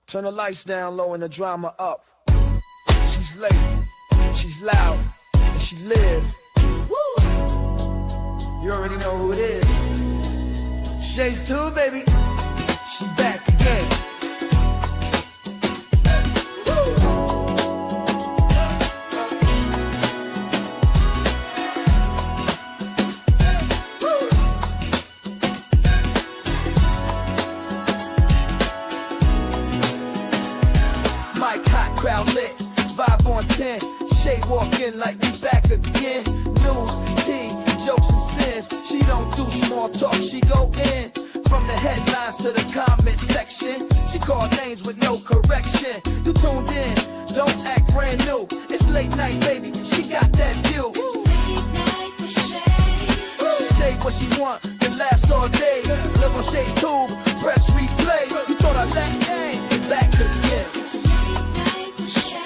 Turn the lights down low and the drama up. She's late, she's loud, and she live. Woo! You already know who it is. Shades 2, baby. She back again. Crowd lit, vibe on 10. Shade walk in like we back again. News, tea, jokes and spins. She don't do small talk, she go in. From the headlines to the comment section. She call names with no correction. You tuned in, don't act brand new. It's late night, baby, she got that view. It's late night with Shay. She say what she want, then laughs all day. Live on Shay's tube, press replay. You thought I left, hey, back again. It's late night with Shay.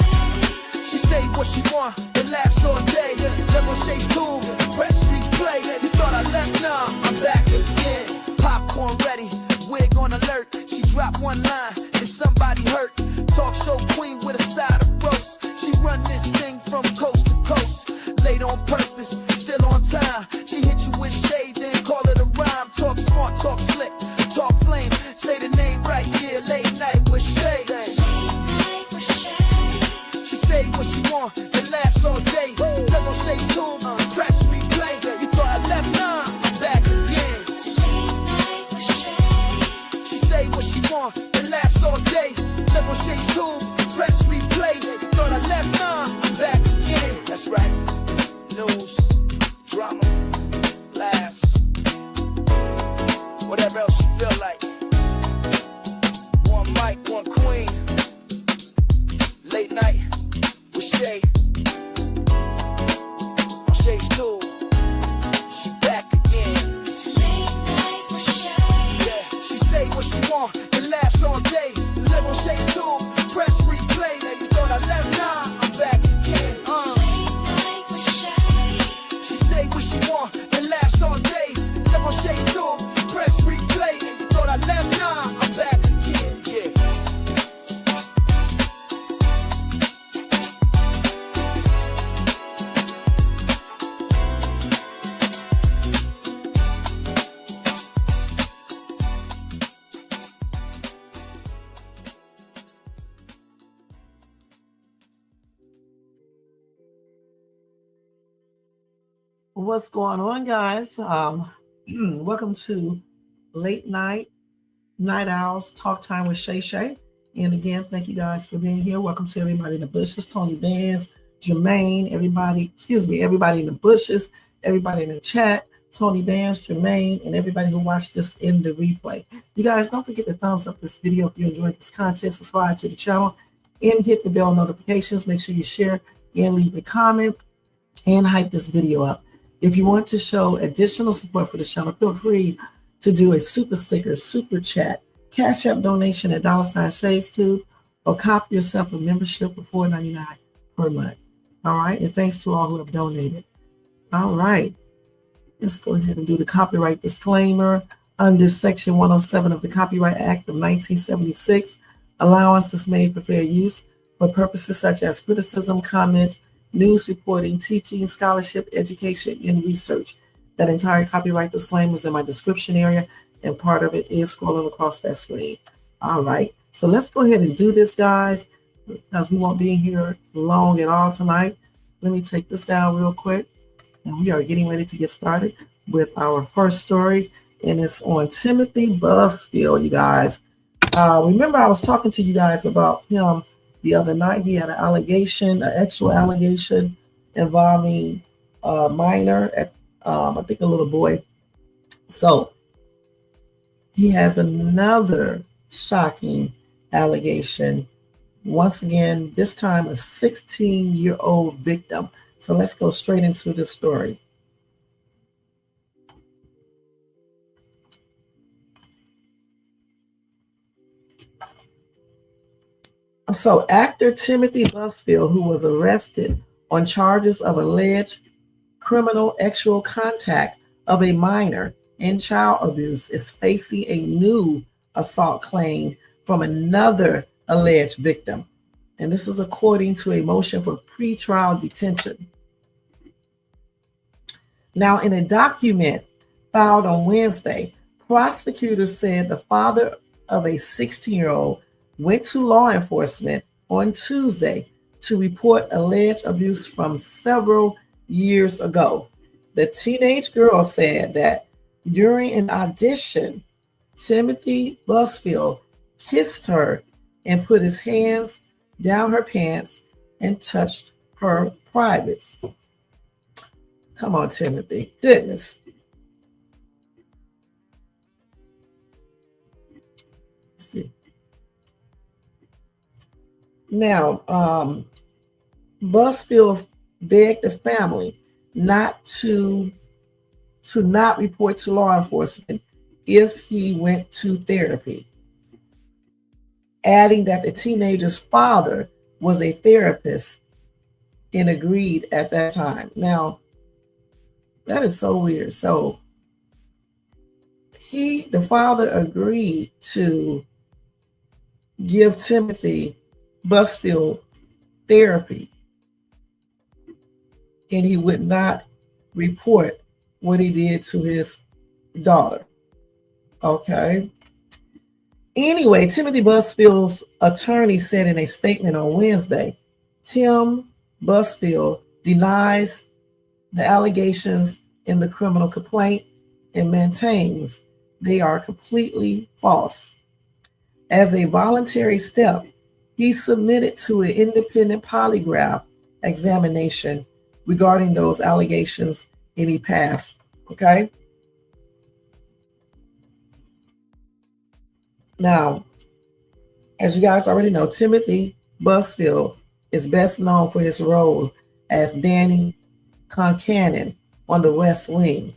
She say what she want, then laughs all day. Live on Shay's tube, press replay. You thought I left, nah, I'm back again. Popcorn ready, wig on alert. She dropped one line, is somebody hurt? Talk show queen with a side of roast. She run this thing from coast to coast. Late on purpose, still on time. She hit you with shade, then call it a rhyme. Talk smart, talk slick, talk flame. Say the name right here, late night with Shay. It's late night with Shay. She say what she want, then laughs all day. Live on Shay's tube, press replay. You thought I left, nah, I'm back again. It's late night with Shay. She say what she want, then laughs all day. Live on Shay's tube, press replay. You thought I left, nah, I'm back again. That's right. News, drama, laughs, whatever else you feel like. One mic, one queen. Late night with Shay. On Shay's tube, she back again. It's late night with Shay. Yeah, she say what she want, and laughs all day. Live on Shay's tube, press replay. Now you thought I left, nah, I'm back again. It's late night with Shay. She say what she want, and laughs all day. Live on Shay's tube, press replay. Now you thought I left, nah, I'm back again. Yeah. What's going on, guys? Welcome to Late Night Owls Talk Time with Shay Shay. And again, thank you guys for being here. Welcome to everybody in the bushes, Tony Bands, Jermaine, everybody in the bushes, everybody in the chat, Tony Bands, Jermaine, and everybody who watched this in the replay. You guys, don't forget to thumbs up this video if you enjoyed this content, subscribe to the channel, and hit the bell notifications. Make sure you share and leave a comment and hype this video up. If you want to show additional support for the channel, feel free to do a super sticker, super chat, Cash App donation at $Shades2, or copy yourself a membership for $4.99 per month. All right. And thanks to all who have donated. All right. Let's go ahead and do the copyright disclaimer. Under Section 107 of the Copyright Act of 1976, allowance is made for fair use for purposes such as criticism, comment, news reporting, teaching, scholarship, education, and research. That entire copyright disclaimer is in my description area, and part of it is scrolling across that screen. All right, so let's go ahead and do this, guys, because we won't be here long at all tonight. Let me take this down real quick, and we are getting ready to get started with our first story, and it's on Timothy Busfield, you guys. Remember, I was talking to you guys about him the other night. He had an allegation, an actual allegation involving a minor, I think a little boy. So he has another shocking allegation. Once again, this time a 16-year-old victim. So let's go straight into this story. So actor Timothy Busfield, who was arrested on charges of alleged criminal sexual contact of a minor and child abuse, is facing a new assault claim from another alleged victim. And this is according to a motion for pretrial detention. Now, in a document filed on Wednesday, prosecutors said the father of a 16-year-old went to law enforcement on Tuesday to report alleged abuse from several years ago. The teenage girl said that during an audition, Timothy Busfield kissed her and put his hands down her pants and touched her privates. Come on, Timothy. Goodness. Let's see. Now, Busfield begged the family not to not report to law enforcement if he went to therapy, adding that the teenager's father was a therapist and agreed at that time. Now, that is so weird. So the father agreed to give Timothy Busfield therapy, and he would not report what he did to his daughter. Okay. Anyway, Timothy Busfield's attorney said in a statement on Wednesday, Tim Busfield denies the allegations in the criminal complaint and maintains they are completely false. As a voluntary step, he submitted to an independent polygraph examination regarding those allegations and he passed. Okay. Now, as you guys already know, Timothy Busfield is best known for his role as Danny Concannon on The West Wing.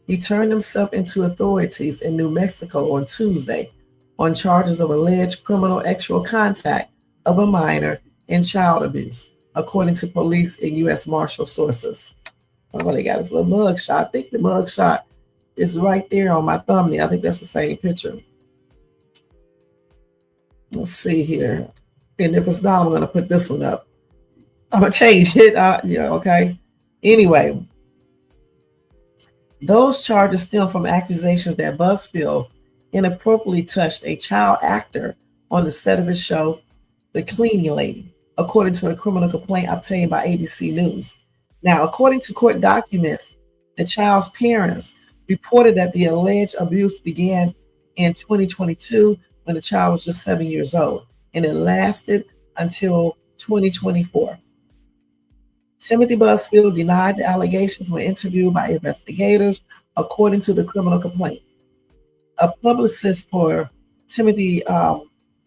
He turned himself into authorities in New Mexico on Tuesday on charges of alleged criminal sexual contact of a minor and child abuse, according to police and U.S. Marshal sources. Oh, they got his little mug shot. I think the mug shot is right there on my thumbnail. I think that's the same picture. Let's see here. And if it's not, I'm going to put this one up. I'm going to change it. Okay. Anyway, those charges stem from accusations that Busfield inappropriately touched a child actor on the set of his show, The Cleaning Lady, according to a criminal complaint obtained by ABC News. Now, according to court documents, the child's parents reported that the alleged abuse began in 2022 when the child was just 7 years old, and it lasted until 2024. Timothy Busfield denied the allegations when interviewed by investigators, according to the criminal complaint. A publicist for Timothy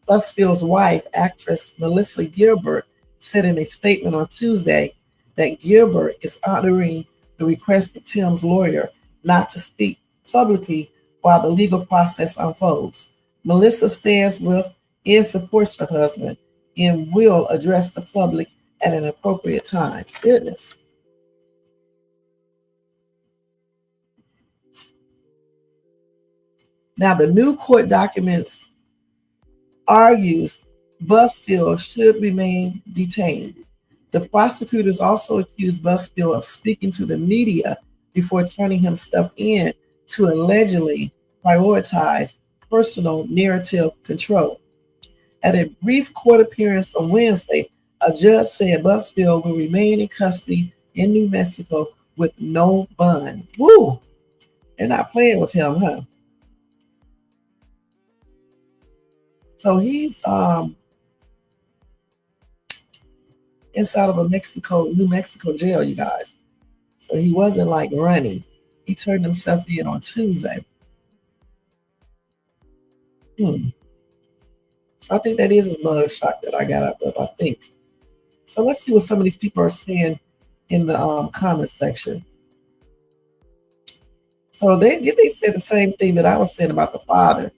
Busfield's wife, actress Melissa Gilbert, said in a statement on Tuesday that Gilbert is honoring the request of Tim's lawyer not to speak publicly while the legal process unfolds. Melissa stands with and supports her husband and will address the public at an appropriate time. Goodness. Now, the new court documents argues Busfield should remain detained. The prosecutors also accused Busfield of speaking to the media before turning himself in to allegedly prioritize personal narrative control. At a brief court appearance on Wednesday, a judge said Busfield will remain in custody in New Mexico with no bond. Woo! They're not playing with him, huh? So he's inside of a New Mexico jail, you guys. So he wasn't like running. He turned himself in on Tuesday. I think that is his mugshot that I got up of, I think. So let's see what some of these people are saying in the comment section. So they said the same thing that I was saying about the father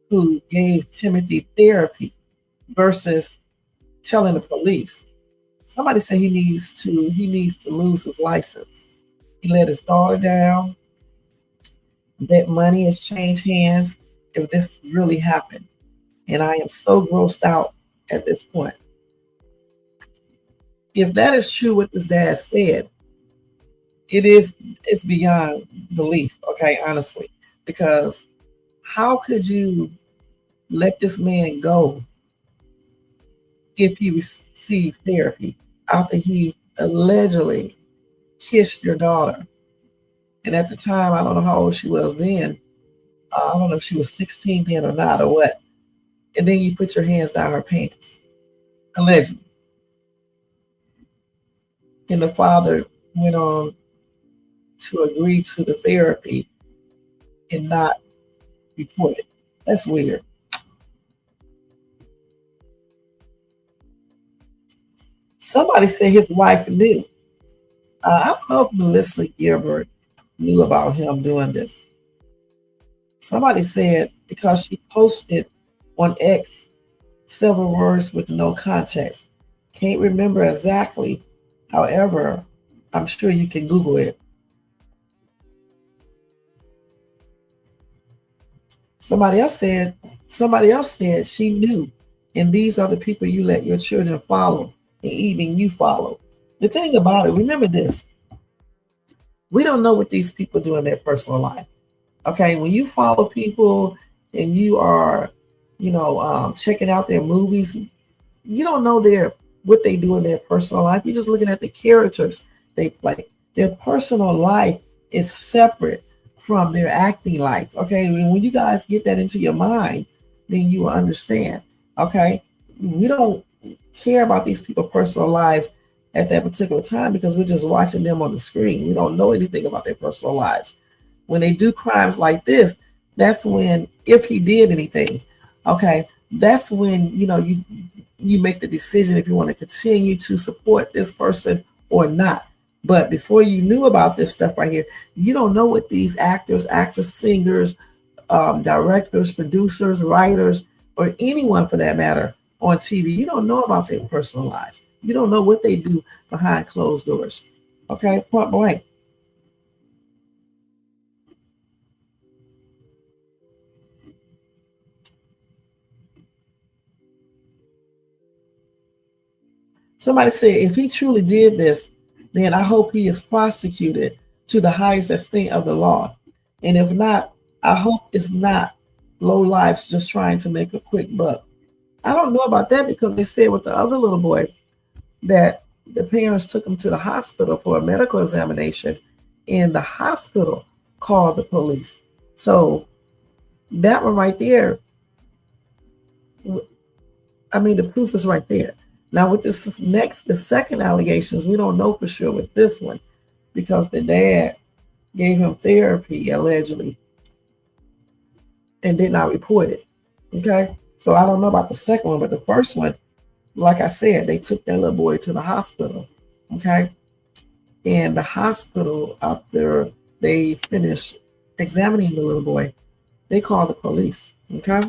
who gave Timothy therapy versus telling the police. Somebody said he needs to lose his license. He let his daughter down. That money has changed hands if this really happened. And I am so grossed out at this point. If that is true what this dad said, it's beyond belief, okay, honestly. Because how could you let this man go if he received therapy after he allegedly kissed your daughter? And at the time, I don't know how old she was then. I don't know if she was 16 then or not or what. And then you put your hands down her pants, allegedly. And the father went on to agree to the therapy and not report it. That's weird. Somebody said his wife knew. I don't know if Melissa Gilbert knew about him doing this. Somebody said because she posted on X several words with no context. Can't remember exactly. However, I'm sure you can Google it. Somebody else said she knew. And these are the people you let your children follow, and even you follow. The thing about it, remember this. We don't know what these people do in their personal life. Okay, when you follow people and you are, checking out their movies, you don't know what they do in their personal life. You're just looking at the characters they play. Their personal life is separate from their acting life. Okay, and when you guys get that into your mind, then you will understand. Okay, we don't care about these people's personal lives at that particular time because we're just watching them on the screen. We don't know anything about their personal lives. When they do crimes like this, that's when, if he did anything, okay, that's when you make the decision if you want to continue to support this person or not. But before you knew about this stuff right here, you don't know what these actors, actresses, singers, directors, producers, writers, or anyone for that matter on TV. You don't know about their personal lives. You don't know what they do behind closed doors. Okay, point blank. Somebody said if he truly did this, then I hope he is prosecuted to the highest extent of the law. And if not, I hope it's not low lives just trying to make a quick buck. I don't know about that because they said with the other little boy that the parents took him to the hospital for a medical examination and the hospital called the police. So that one right there, I mean, the proof is right there. Now with the second allegations, we don't know for sure with this one because the dad gave him therapy allegedly and did not report it. Okay, so I don't know about the second one, but the first one, like I said, they took that little boy to the hospital. Okay, and the hospital, after they finished examining the little boy, they called the police. Okay.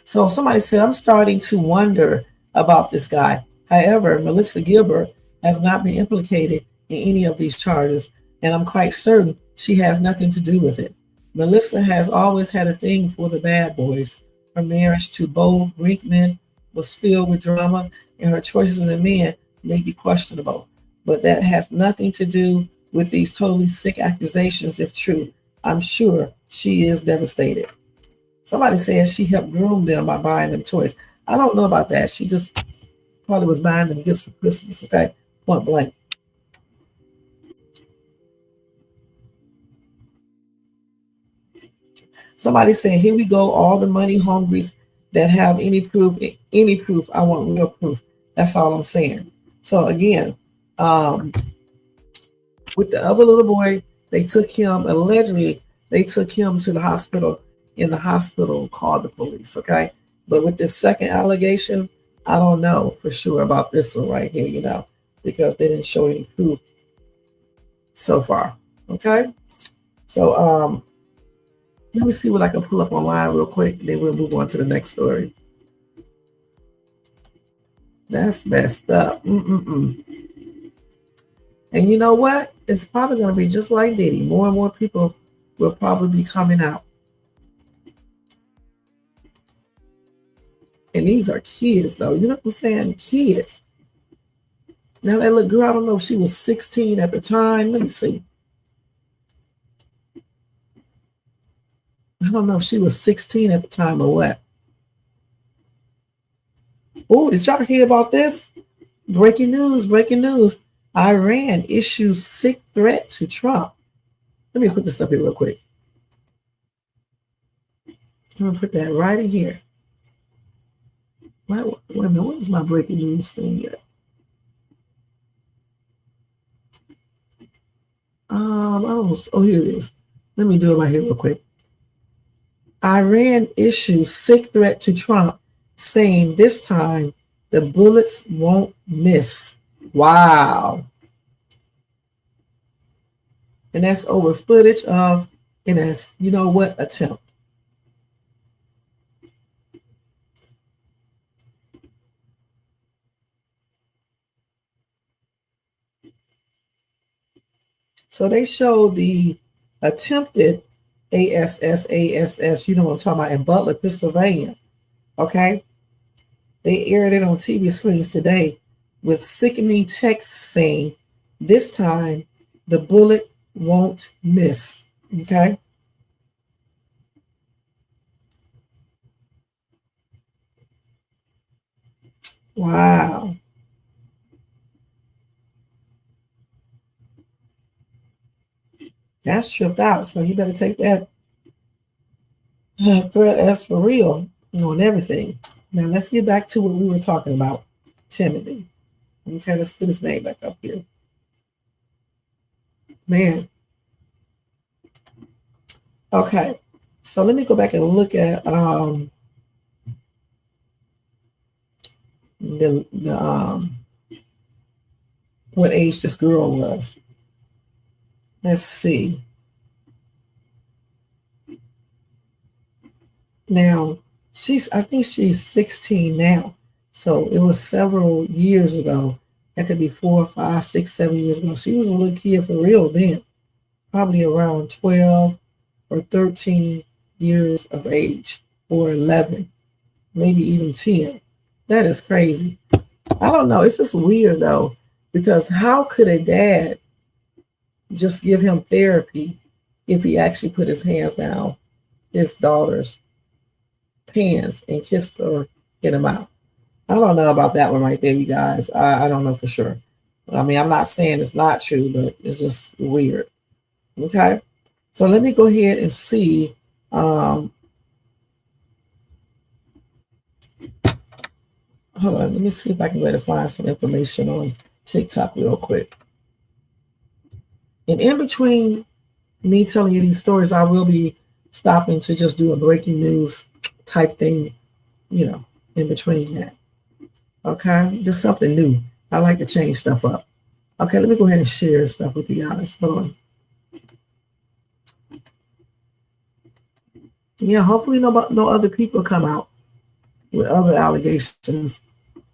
So somebody said, I'm starting to wonder about this guy. However, Melissa Gilbert has not been implicated in any of these charges, and I'm quite certain she has nothing to do with it. Melissa has always had a thing for the bad boys. Her marriage to Bo Brinkman was filled with drama, and her choices in men may be questionable. But that has nothing to do with these totally sick accusations, if true. I'm sure she is devastated. Somebody says she helped groom them by buying them toys. I don't know about that. She just probably was buying them gifts for Christmas, okay? Point blank. Somebody said, here we go, all the money hungries that have any proof. I want real proof. That's all I'm saying. So again, with the other little boy, they took him, allegedly, they took him to the hospital, and the hospital called the police, okay? But with this second allegation, I don't know for sure about this one right here, because they didn't show any proof so far, okay? So let me see what I can pull up online real quick, and then we'll move on to the next story. That's messed up. And you know what? It's probably going to be just like Diddy. More and more people will probably be coming out. And these are kids, though. You know what I'm saying? Kids. Now, that little girl, I don't know if she was 16 at the time. Let me see. I don't know if she was 16 at the time or what. Oh, did y'all hear about this? Breaking news, breaking news. Iran issues sick threat to Trump. Let me put this up here real quick. I'm going to put that right in here. Wait a minute, what is my breaking news thing yet? Oh, here it is. Let me do it right here real quick. Iran issues sick threat to Trump, saying this time the bullets won't miss. Wow. And that's over footage of an, you know what, attempt. So they showed the attempted ASS, you know what I'm talking about, in Butler, Pennsylvania. Okay. They aired it on TV screens today with sickening text saying, this time the bullet won't miss. Okay. Wow. That's tripped out. So he better take that threat as for real on everything. Now let's get back to what we were talking about. Timothy. Okay, let's put his name back up here. Man. Okay. So let me go back and look at what age this girl was. Let's see. Now, I think she's 16 now. So it was several years ago. That could be 4, 5, 6, 7 years ago. She was a little kid for real then. Probably around 12 or 13 years of age, or 11, maybe even 10. That is crazy. I don't know. It's just weird though, because how could a dad just give him therapy if he actually put his hands down his daughter's pants and kissed her in the mouth? I don't know about that one right there, you guys. I don't know for sure. I mean, I'm not saying it's not true, but it's just weird. Okay. So let me go ahead and see. Hold on. Let me see if I can go ahead and find some information on TikTok real quick. And in between me telling you these stories, I will be stopping to just do a breaking news type thing, you know, in between that. Okay, just something new. I like to change stuff up. Okay, let me go ahead and share stuff with you guys. Hold on. Yeah, hopefully no other people come out with other allegations,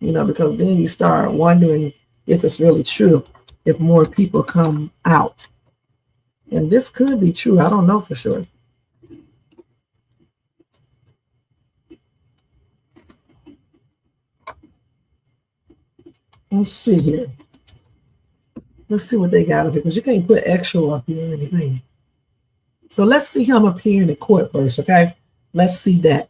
you know, because then you start wondering if it's really true, if more people come out. And this could be true. I don't know for sure. Let's see here. Let's see what they got up here, because you can't put extra up here or anything. So let's see him appearing in court first, okay? Let's see that.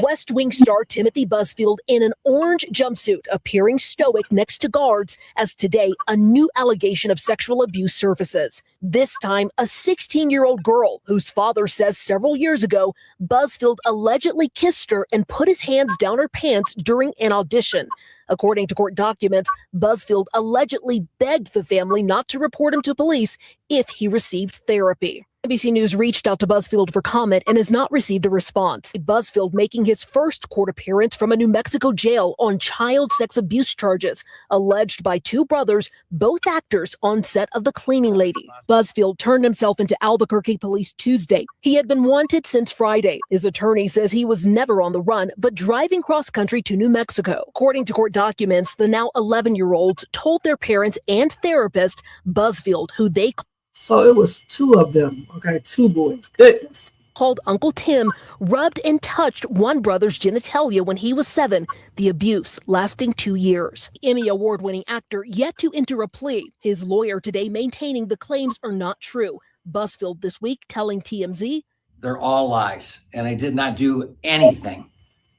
West Wing star Timothy Busfield in an orange jumpsuit, appearing stoic next to guards, as today a new allegation of sexual abuse surfaces. This time, a 16-year-old girl whose father says several years ago, Busfield allegedly kissed her and put his hands down her pants during an audition. According to court documents, Busfield allegedly begged the family not to report him to police if he received therapy. NBC News reached out to Busfield for comment and has not received a response. Busfield making his first court appearance from a New Mexico jail on child sex abuse charges, alleged by two brothers, both actors on set of The Cleaning Lady. Busfield turned himself into Albuquerque police Tuesday. He had been wanted since Friday. His attorney says he was never on the run, but driving cross country to New Mexico. According to court documents, the now 11-year-olds told their parents and therapist, Busfield, who they So it was two of them, okay, two boys. Goodness. called Uncle Tim, rubbed and touched one brother's genitalia when he was 7, the abuse lasting 2 years. Emmy Award-winning actor yet to enter a plea. His lawyer today maintaining the claims are not true. Busfield this week telling TMZ, "They're all lies, and I did not do anything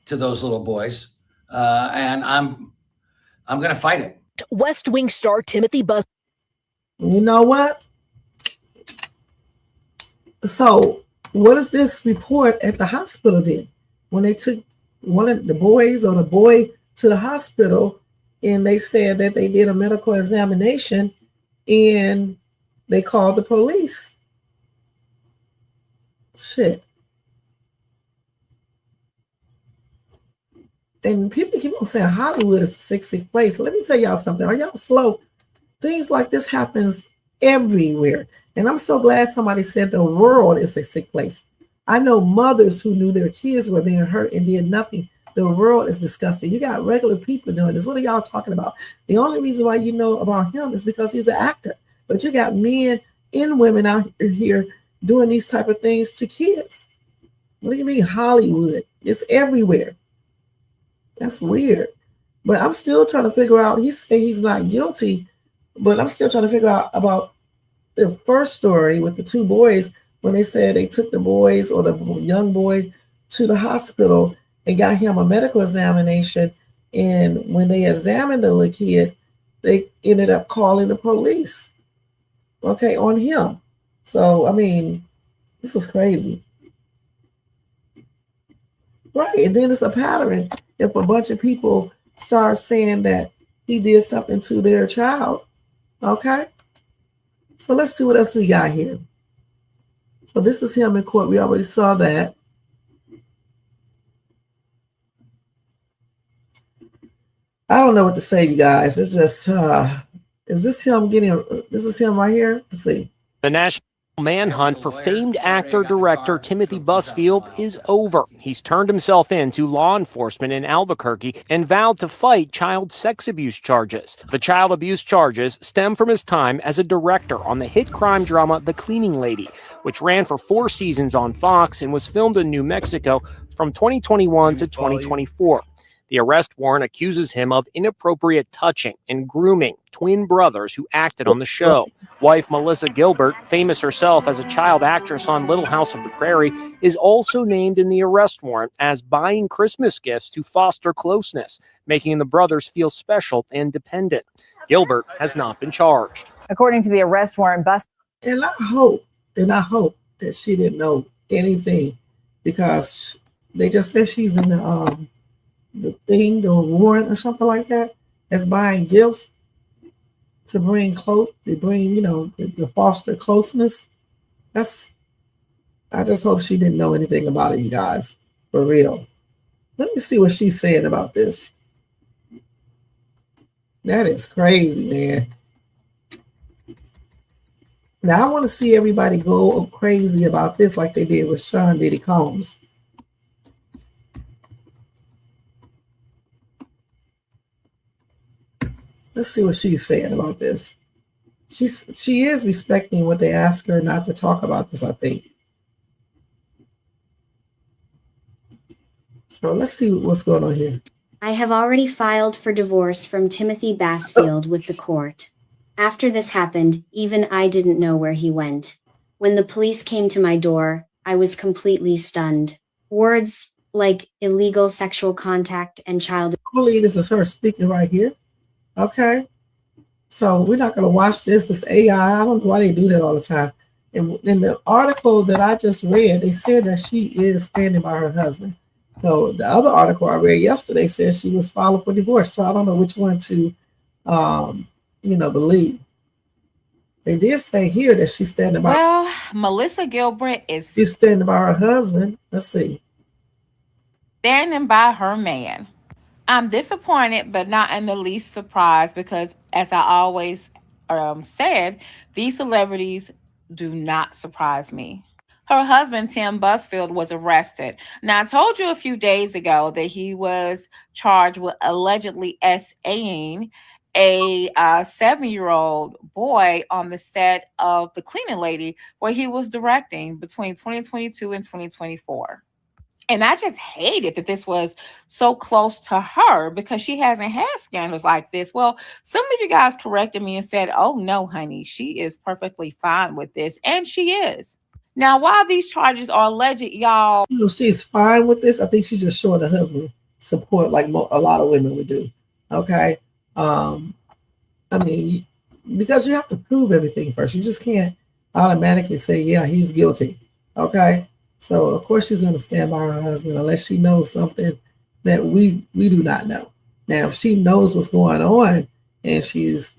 to those little boys, and I'm going to fight it." West Wing star Timothy Busfield. You know what? So what is this report at the hospital then? When they took one of the boys or the boy to the hospital and they said that they did a medical examination and they called the police. Shit. And people keep on saying Hollywood is a sick place. Let me tell y'all something. Are y'all slow? Things like this happens everywhere. And I'm so glad somebody said the world is a sick place. I know mothers who knew their kids were being hurt and did nothing. The world is disgusting. You got regular people doing this. What are y'all talking about? The only reason why you know about him is because he's an actor. But you got men and women out here doing these type of things to kids. What do you mean Hollywood? It's everywhere. That's weird. But I'm still trying to figure out, he said he's not guilty, but I'm still trying to figure out about the first story with the two boys when they said they took the boys or the young boy to the hospital and got him a medical examination. And when they examined the little kid, they ended up calling the police, okay, on him. So, I mean, this is crazy. Right, and then it's a pattern. If a bunch of people start saying that he did something to their child, okay? So let's see what else we got here. So this is him in court. We already saw that. I don't know what to say, you guys. It's just, is this him this is him right here? Let's see. The national manhunt for famed actor-director Timothy Busfield is over. He's turned himself in to law enforcement in Albuquerque and vowed to fight child sex abuse charges. The child abuse charges stem from his time as a director on the hit crime drama The Cleaning Lady, which ran for 4 seasons on Fox and was filmed in New Mexico from 2021 to 2024. The arrest warrant accuses him of inappropriate touching and grooming twin brothers who acted on the show. Wife Melissa Gilbert, famous herself as a child actress on Little House of the Prairie, is also named in the arrest warrant as buying Christmas gifts to foster closeness, making the brothers feel special and dependent. Gilbert has not been charged. According to the arrest warrant, And I hope that she didn't know anything, because they just said she's in the warrant or something like that, as buying gifts to bring to foster closeness. I just hope she didn't know anything about it, you guys, for real. Let me see what she's saying about this. That is crazy, man. Now I want to see everybody go crazy about this like they did with Sean Diddy Combs. Let's see what she's saying about this. She is respecting what they ask her not to talk about this, I think. So let's see what's going on here. I have already filed for divorce from Timothy Busfield with the court. After this happened, even I didn't know where he went. When the police came to my door, I was completely stunned. Words like illegal sexual contact and child. I believe this is her speaking right here. Okay. So we're not going to watch this. It's AI. I don't know why they do that all the time. And in the article that I just read, they said that she is standing by her husband. So the other article I read yesterday said she was filing for divorce. So I don't know which one to, believe. They did say here that she's standing by. Well, Melissa Gilbert is She's standing by her husband. Let's see. standing by her man. I'm disappointed, but not in the least surprised because, as I always said, these celebrities do not surprise me. Her husband, Tim Busfield, was arrested. Now, I told you a few days ago that he was charged with allegedly SAing a 7-year-old boy on the set of The Cleaning Lady, where he was directing between 2022 and 2024. And I just hated that this was so close to her because she hasn't had scandals like this. Well, some of you guys corrected me and said, oh, no, honey, she is perfectly fine with this. And she is. Now, while these charges are alleged, y'all. You know, she's fine with this. I think she's just showing her husband support like a lot of women would do. Okay. I mean, because you have to prove everything first. You just can't automatically say, yeah, he's guilty. Okay. So of course she's going to stand by her husband unless she knows something that we do not know. Now, if she knows what's going on and she's,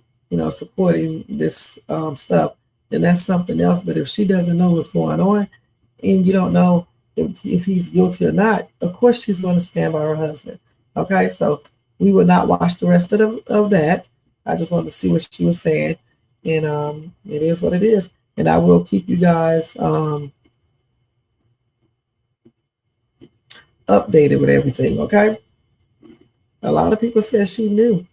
supporting this stuff, then that's something else. But if she doesn't know what's going on and you don't know if he's guilty or not, of course she's going to stand by her husband. Okay, so we will not watch the rest of that. I just wanted to see what she was saying, and it is what it is. And I will keep you guys updated with everything. Okay. A lot of people said she knew.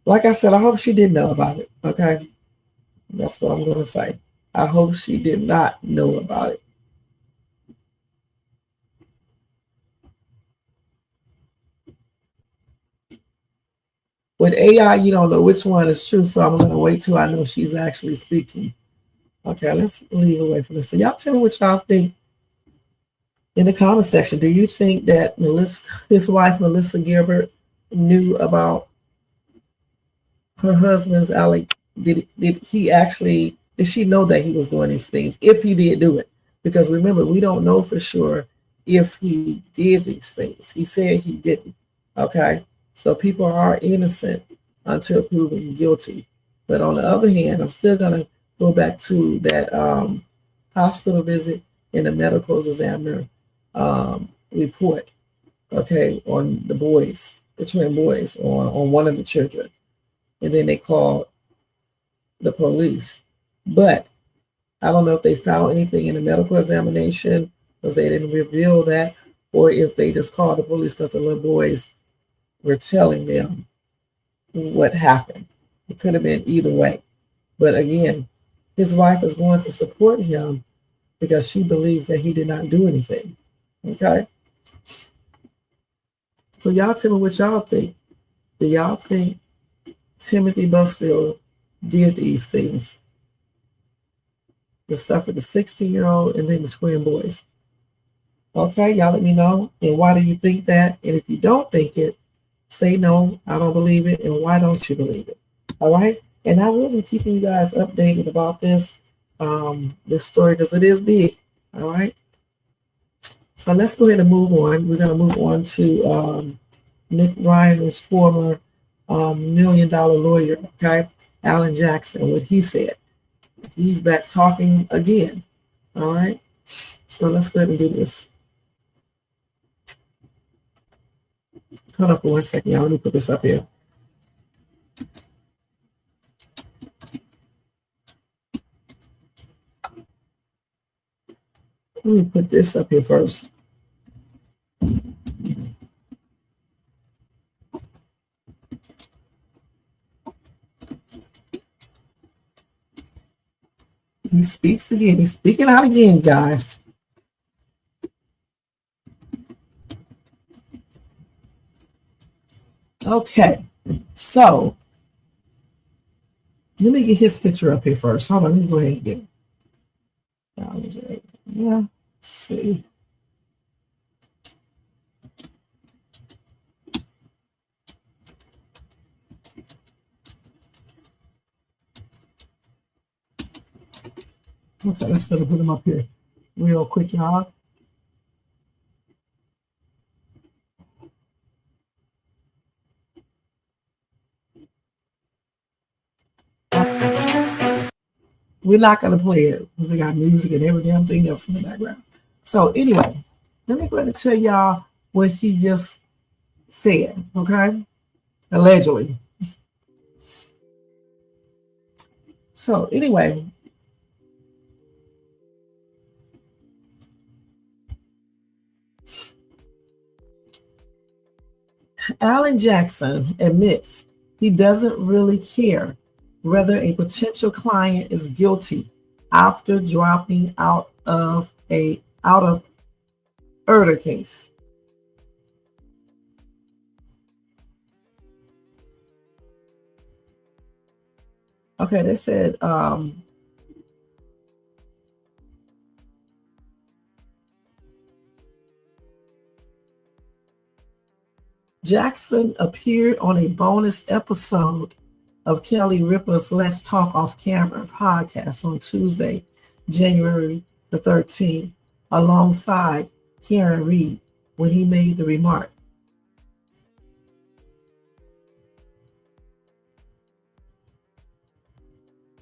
Like I said, I hope she did know about it. Okay, that's what I'm going to say. I hope she did not know about it. With AI, you don't know which one is true, so I'm going to wait till I know she's actually speaking. Okay, let's leave away from this. So y'all tell me what y'all think in the comment section. Do you think that his wife, Melissa Gilbert, knew about her husband's did she know that he was doing these things, if he did do it? Because remember, we don't know for sure if he did these things. He said he didn't. Okay, so people are innocent until proven guilty. But on the other hand, I'm still gonna go back to that hospital visit and the medical examiner report, okay, on the boys, the twin boys, on one of the children. And then they called the police. But I don't know if they found anything in the medical examination because they didn't reveal that, or if they just called the police because the little boys were telling them what happened. It could have been either way. But again, his wife is going to support him because she believes that he did not do anything. Okay? So y'all tell me what y'all think. Do y'all think Timothy Busfield did these things? The stuff with the 16-year-old and then the twin boys. Okay, y'all let me know. And why do you think that? And if you don't think it, say no, I don't believe it. And why don't you believe it? All right? And I will be keeping you guys updated about this story because it is big. All right? So let's go ahead and move on. We're going to move on to Nick Reiner's former $1 million lawyer, okay, Alan Jackson, what he said. He's back talking again. All right. So let's go ahead and do this. Hold on for 1 second, y'all. Let me put this up here. Let me put this up here first. He speaks again. He's speaking out again, guys. Okay, so let me get his picture up here first. Hold on, let me go ahead and get it. Yeah, let's see. Okay, let's go to put him up here real quick, y'all. we're not going to play it because they got music and every damn thing else in the background. So anyway, let me go ahead and tell y'all what he just said, okay? Allegedly. So anyway, Alan Jackson admits he doesn't really care whether a potential client is guilty after dropping out of murder case. Okay, they said Jackson appeared on a bonus episode of Kelly Ripa's Let's Talk Off Camera podcast on Tuesday, January the 13th, alongside Karen Reed when he made the remark.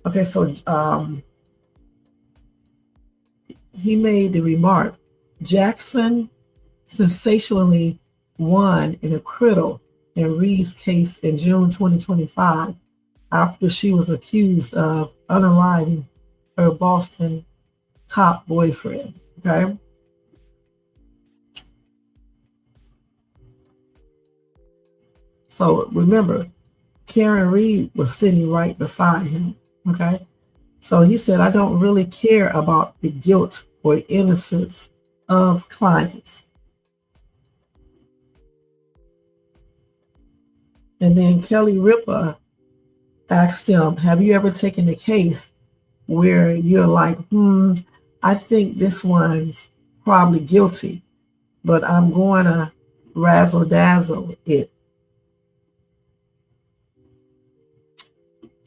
Okay, so he made the remark, Jackson sensationally won an acquittal in Reed's case in June 2025 after she was accused of unaliving her Boston cop boyfriend, okay? So remember, Karen Reed was sitting right beside him, okay? So he said, I don't really care about the guilt or innocence of clients. And then Kelly Ripa asked him, have you ever taken a case where you're like, I think this one's probably guilty, but I'm going to razzle dazzle it.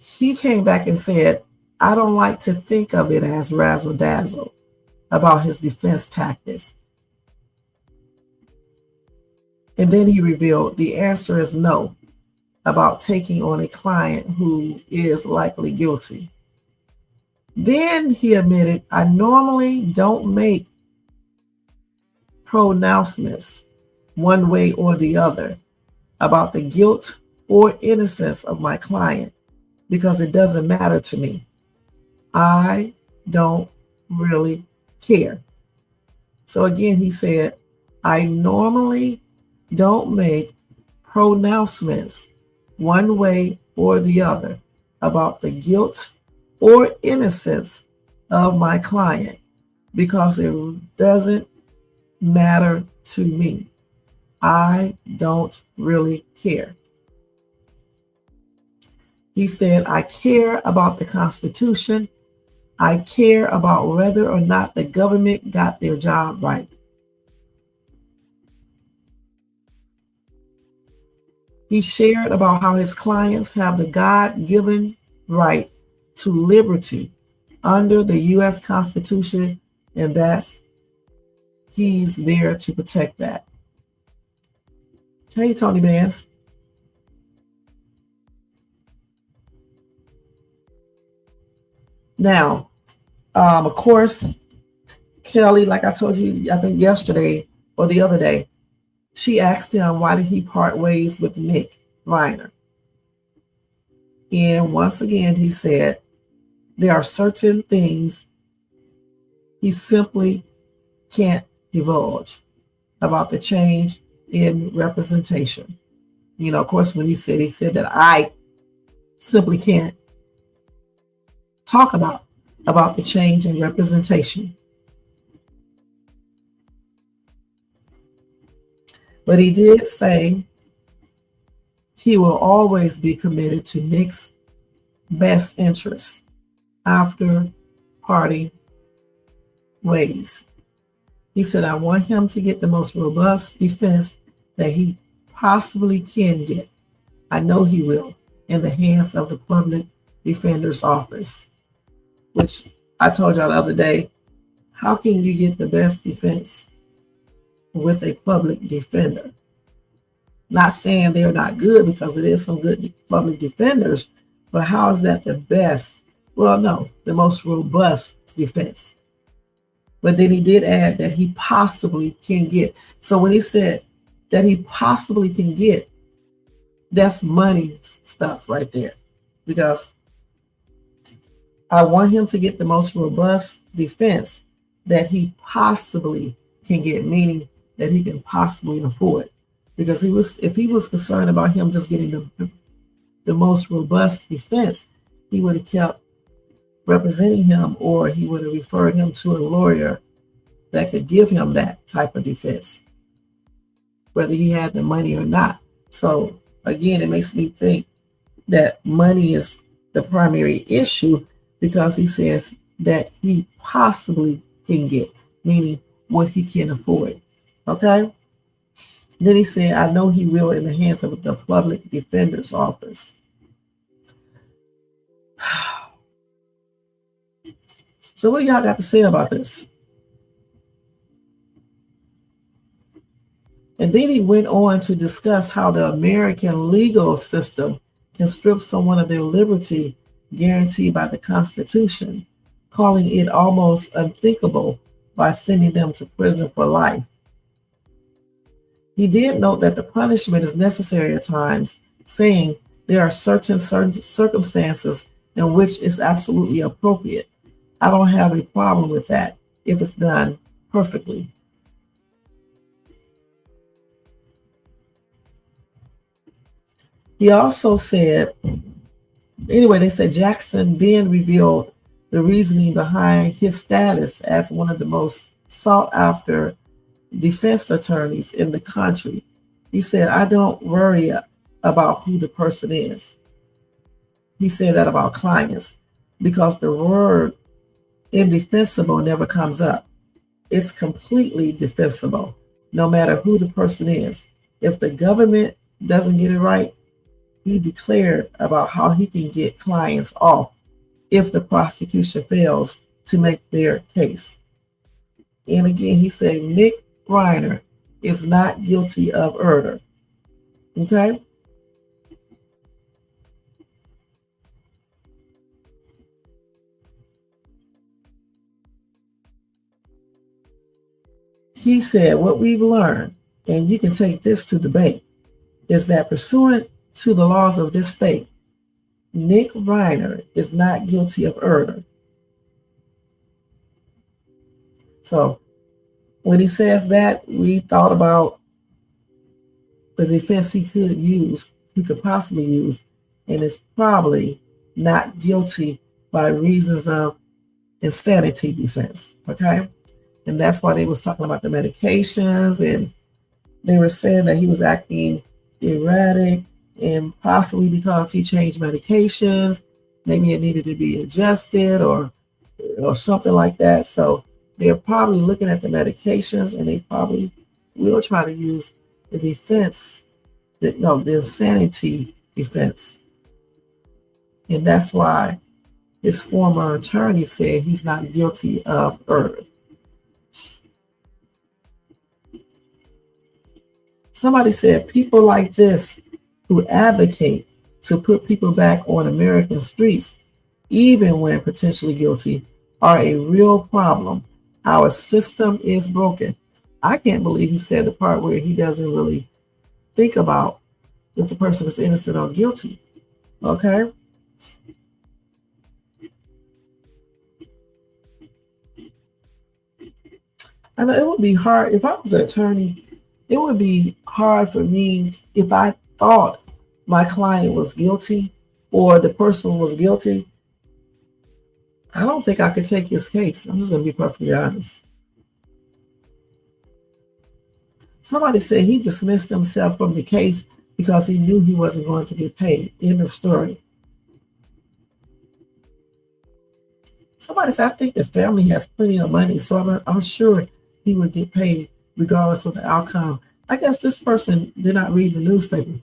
He came back and said, I don't like to think of it as razzle dazzle about his defense tactics. And then he revealed the answer is no about taking on a client who is likely guilty. Then he admitted, I normally don't make pronouncements one way or the other about the guilt or innocence of my client because it doesn't matter to me. I don't really care. So again, he said, I normally don't make pronouncements one way or the other about the guilt or innocence of my client because it doesn't matter to me. I don't really care. He said, I care about the Constitution. I care about whether or not the government got their job right. He shared about how his clients have the God-given right to liberty under the U.S. Constitution, and he's there to protect that. Hey, Tony Vance. Now, of course, Kelly, like I told you, I think yesterday or the other day, she asked him, why did he part ways with Nick Reiner? And once again, he said, there are certain things he simply can't divulge about the change in representation. You know, of course, when he said that I simply can't talk about the change in representation. But he did say he will always be committed to Nick's best interests after parting ways. He said, I want him to get the most robust defense that he possibly can get. I know he will, in the hands of the public defender's office. Which I told y'all the other day, how can you get the best defense with a public defender? Not saying they're not good, because it is some good public defenders, but how is that the best Well, no, the most robust defense. But then he did add that he possibly can get. So when he said that he possibly can get, that's money stuff right there. Because I want him to get the most robust defense that he possibly can get, meaning that he can possibly afford. Because if he was concerned about him just getting the most robust defense, he would have kept representing him, or he would have referred him to a lawyer that could give him that type of defense, whether he had the money or not. So again, it makes me think that money is the primary issue, because he says that he possibly can get, meaning what he can afford. Okay? Then he said, I know he will in the hands of the public defender's office. So what do y'all got to say about this? And then he went on to discuss how the American legal system can strip someone of their liberty guaranteed by the Constitution, calling it almost unthinkable by sending them to prison for life. He did note that the punishment is necessary at times, saying there are certain circumstances in which it's absolutely appropriate. I don't have a problem with that if it's done perfectly. He also said, anyway, they said Jackson then revealed the reasoning behind his status as one of the most sought after defense attorneys in the country. He said, I don't worry about who the person is. He said that about clients, because the word indefensible never comes up. It's completely defensible, no matter who the person is. If the government doesn't get it right, he declared about how he can get clients off if the prosecution fails to make their case. And again, he said Nick Reiner is not guilty of murder. Okay? He said, what we've learned, and you can take this to debate, is that pursuant to the laws of this state, Nick Reiner is not guilty of murder. So when he says that, we thought about the defense he could possibly use, and is probably not guilty by reasons of insanity defense. Okay? And that's why they was talking about the medications, and they were saying that he was acting erratic, and possibly because he changed medications, maybe it needed to be adjusted or something like that. So they're probably looking at the medications, and they probably will try to use the defense, the insanity defense. And that's why his former attorney said he's not guilty of murder. Somebody said people like this who advocate to put people back on American streets, even when potentially guilty, are a real problem. Our system is broken. I can't believe he said the part where he doesn't really think about if the person is innocent or guilty. Okay? I know it would be hard if I was an attorney. It would be hard for me if I thought my client was guilty or the person was guilty. I don't think I could take his case. I'm just going to be perfectly honest. Somebody said he dismissed himself from the case because he knew he wasn't going to get paid. End of story. Somebody said, I think the family has plenty of money, so I'm sure he would get paid regardless of the outcome. I guess this person did not read the newspaper.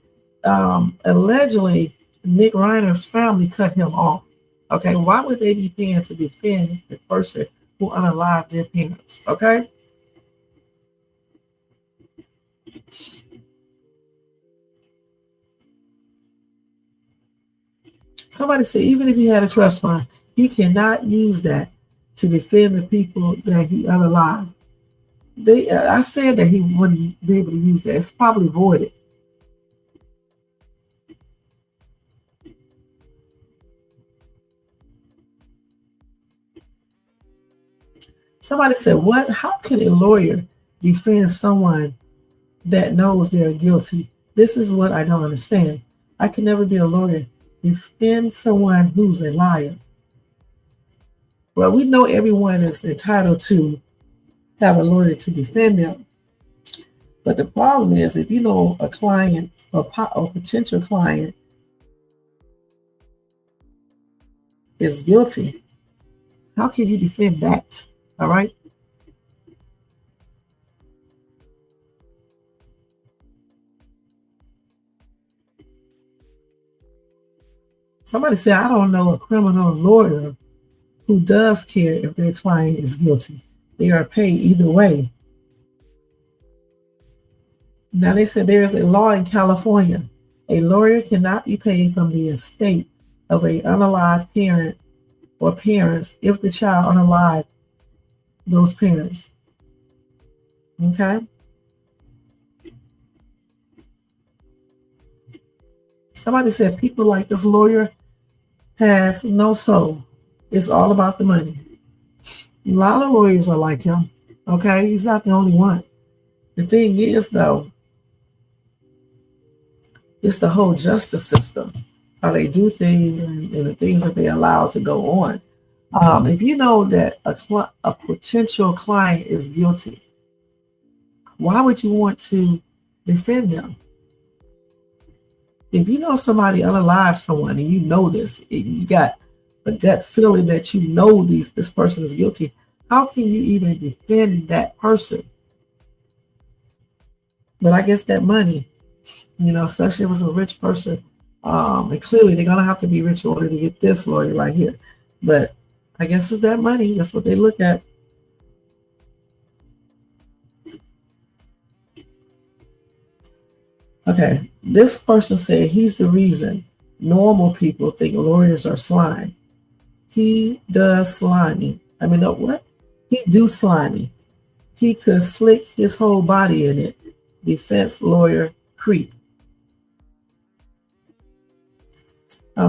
Allegedly, Nick Reiner's family cut him off. Okay, why would they be paying to defend the person who unalived their parents? Okay. Somebody said even if he had a trust fund, He cannot use that to defend the people that he unalived. I said that he wouldn't be able to use that. It's probably voided. Somebody said, "What? How can a lawyer defend someone that knows they're guilty?" This is what I don't understand. I can never be a lawyer. Defend someone who's a liar. Well, we know everyone is entitled to have a lawyer to defend them. But the problem is, if you know a client or potential client is guilty, how can you defend that? All right. Somebody said, "I don't know a criminal lawyer who does care if their client is guilty. They are paid either way." Now they said there is a law in California. A lawyer cannot be paid from the estate of a unalived parent or parents if the child unalived those parents. Okay. Somebody says people like this lawyer has no soul. It's all about the money. A lot of lawyers are like him. Okay. He's not the only one. The thing is, though, it's the whole justice system, how they do things and the things that they allow to go on. If you know that a potential client is guilty, why would you want to defend them? If you know somebody unalive someone and you know this, you got a gut feeling that you know this person is guilty, how can you even defend that person? But I guess that money, especially if it's a rich person, and clearly they're gonna have to be rich in order to get this lawyer right here. But I guess it's that money. That's what they look at. Okay, this person said he's the reason normal people think lawyers are slime. He does slimy. What? He do slimy. He could slick his whole body in it. Defense lawyer creep.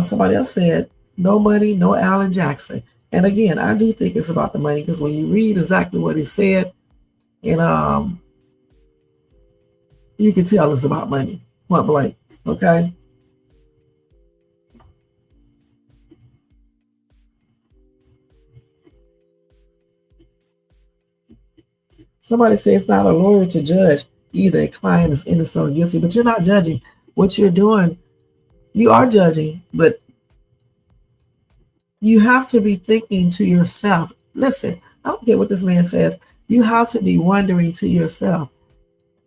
Somebody else said, no money, no Alan Jackson. And again, I do think it's about the money because when you read exactly what he said, and you can tell it's about money. Point blank. Okay. Somebody says it's not a lawyer to judge either a client is innocent or guilty, but you're not judging. What you're doing, you are judging, but you have to be thinking to yourself, listen, I don't care what this man says. You have to be wondering to yourself,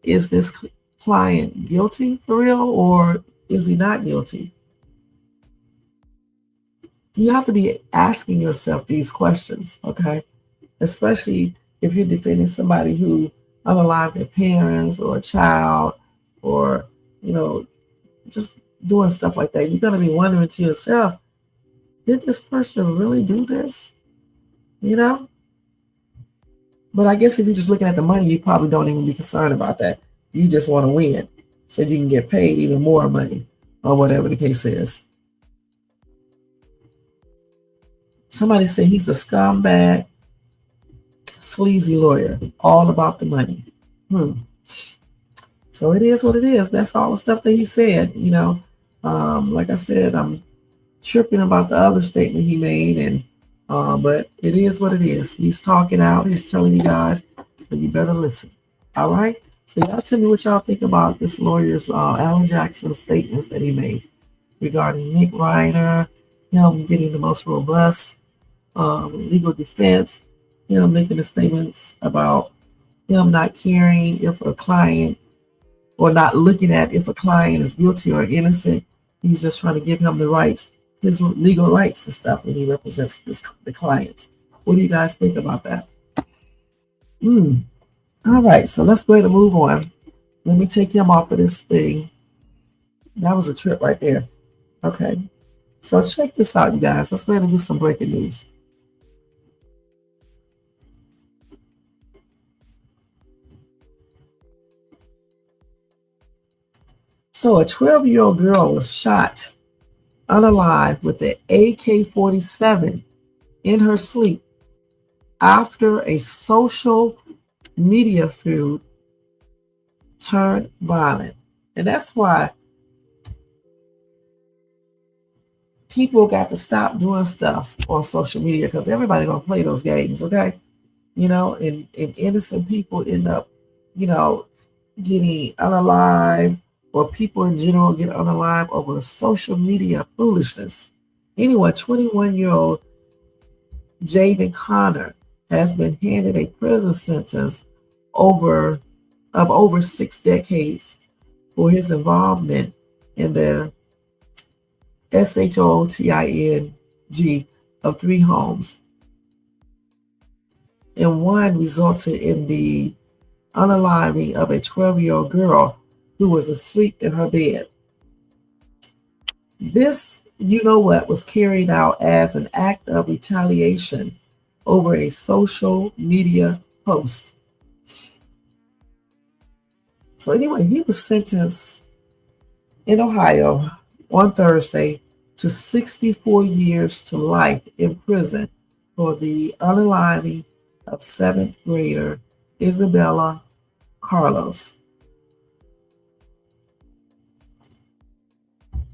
is this client guilty for real or is he not guilty? You have to be asking yourself these questions, okay? Especially if you're defending somebody who unalived their parents or a child or, just doing stuff like that. You're going to be wondering to yourself, did this person really do this? But I guess if you're just looking at the money, you probably don't even be concerned about that. You just want to win so you can get paid even more money or whatever the case is. Somebody said he's a scumbag, sleazy lawyer, all about the money. So it is what it is. That's all the stuff that he said, Like I said, I'm tripping about the other statement he made, and but it is what it is. He's talking out. He's telling you guys, so you better listen. All right. So y'all tell me what y'all think about this lawyer's Alan Jackson statements that he made regarding Nick Reiner, him getting the most robust legal defense, him making the statements about him not caring if a client or not looking at if a client is guilty or innocent. He's just trying to give him the rights, his legal rights and stuff when he represents the client. What do you guys think about that? All right, so let's go ahead and move on. Let me take him off of this thing. That was a trip right there. Okay. So check this out, you guys. Let's go ahead and do some breaking news. So a 12-year-old girl was shot unalive with an AK-47 in her sleep after a social media feud turned violent. And that's why people got to stop doing stuff on social media, because everybody don't play those games, okay? And innocent people end up, getting unalive, or people in general get unalive over social media foolishness. Anyway, 21-year-old Jaden Connor has been handed a prison sentence of over 6 decades for his involvement in the SHOTING of 3 homes, and one resulted in the unaliving of a 12-year-old girl who was asleep in her bed. This, was carried out as an act of retaliation over a social media post. So anyway, he was sentenced in Ohio on Thursday to 64 years to life in prison for the unaliving of 7th grader Isabella Carlos.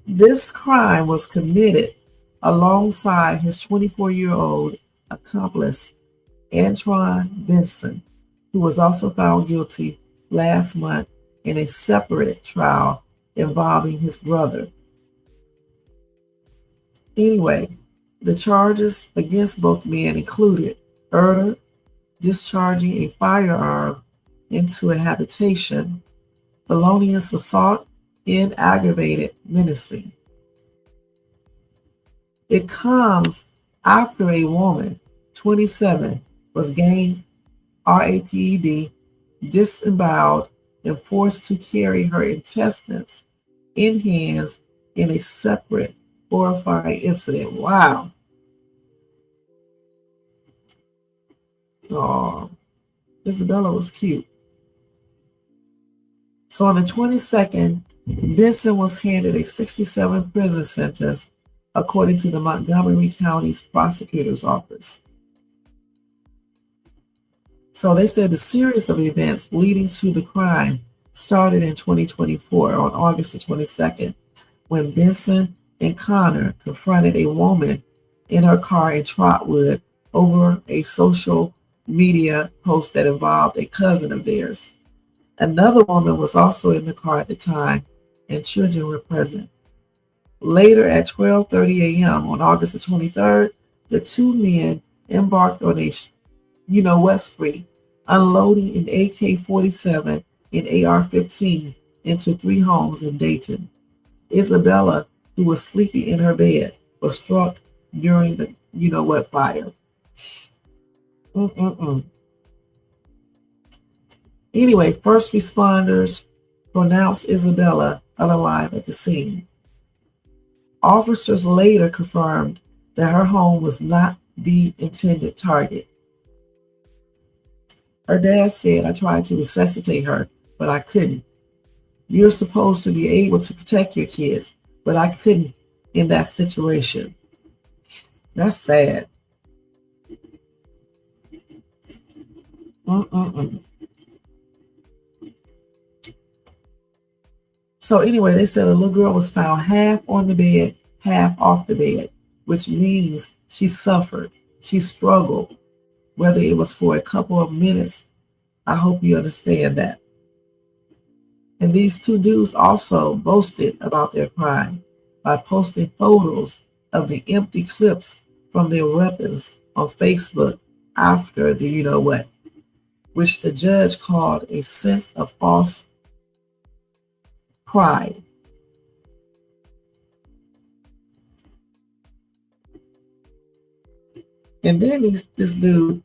This crime was committed alongside his 24-year-old accomplice, Antoine Benson, who was also found guilty last month in a separate trial involving his brother. Anyway, the charges against both men included murder, discharging a firearm into a habitation, felonious assault, and aggravated menacing. It comes after a woman, 27, was gained RAPD, disemboweled, and forced to carry her intestines in hands in a separate horrifying incident. Wow. Oh, Isabella was cute. So on the 22nd, Benson was handed a 67 prison sentence, according to the Montgomery County's prosecutor's office. So they said the series of events leading to the crime started in 2024 on August the 22nd, when Benson and Connor confronted a woman in her car in Trotwood over a social media post that involved a cousin of theirs. Another woman was also in the car at the time, and children were present. Later at 12:30 a.m. on August the 23rd, the 2 men embarked on a spree, unloading an AK-47 and AR-15 into 3 homes in Dayton. Isabella, who was sleeping in her bed, was struck during the fire. Anyway, first responders pronounced Isabella unalive at the scene. Officers later confirmed that her home was not the intended target. Her dad said, "I tried to resuscitate her, but I couldn't. You're supposed to be able to protect your kids, but I couldn't in that situation." That's sad. So anyway, they said a little girl was found half on the bed, half off the bed, which means she suffered. She struggled, whether it was for a couple of minutes. I hope you understand that. And these 2 dudes also boasted about their crime by posting photos of the empty clips from their weapons on Facebook after the which the judge called a sense of false pride. And then this dude,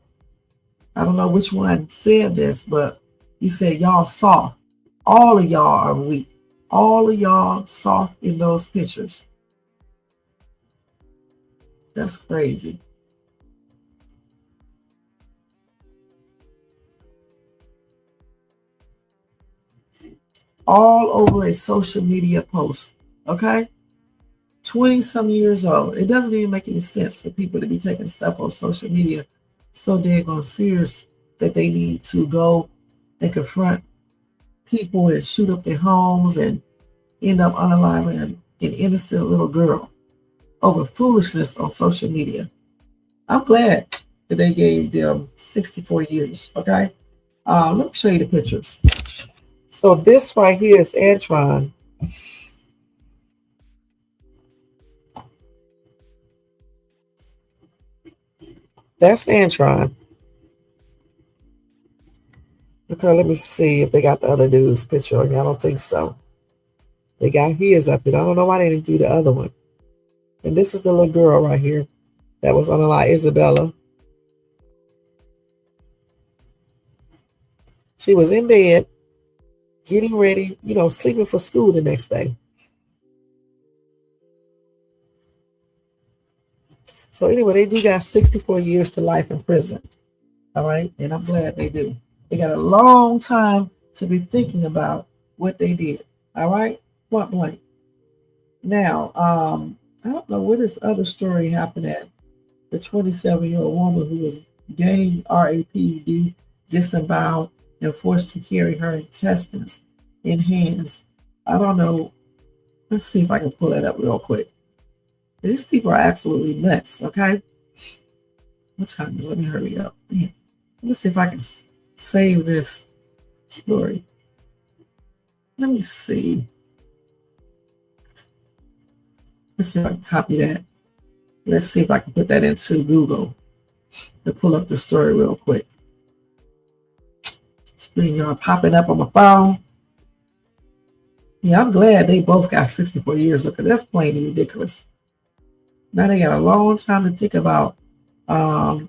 I don't know which one said this, but he said, "Y'all soft. All of y'all are weak. All of y'all soft in those pictures." That's crazy. All over a social media post. Okay? 20 some years old. It doesn't even make any sense for people to be taking stuff on social media so daggone serious that they need to go and confront people and shoot up their homes and end up unaliving an innocent little girl over foolishness on social media. I'm glad that they gave them 64 years. Okay? Let me show you the pictures. So this right here is Antron. That's Antron. Okay, let me see if they got the other dude's picture on here. I don't think so. They got his up here. I don't know why they didn't do the other one. And this is the little girl right here that was on the line, Isabella. She was in bed, getting ready, sleeping for school the next day. So anyway, they do got 64 years to life in prison. All right. And I'm glad they do. They got a long time to be thinking about what they did. All right. Point blank. Now, I don't know where this other story happened at. The 27-year-old woman who was gained RAPD, disemboweled, and forced to carry her intestines in hands. I don't know. Let's see if I can pull that up real quick. These people are absolutely nuts, okay? What time is it? Let me hurry up. Man. Let's see if I can save this story. Let me see. Let's see if I can copy that. Let's see if I can put that into Google to pull up the story real quick. StreamYard popping up on my phone. Yeah, I'm glad they both got 64 years because that's plain and ridiculous. Now they got a long time to think about what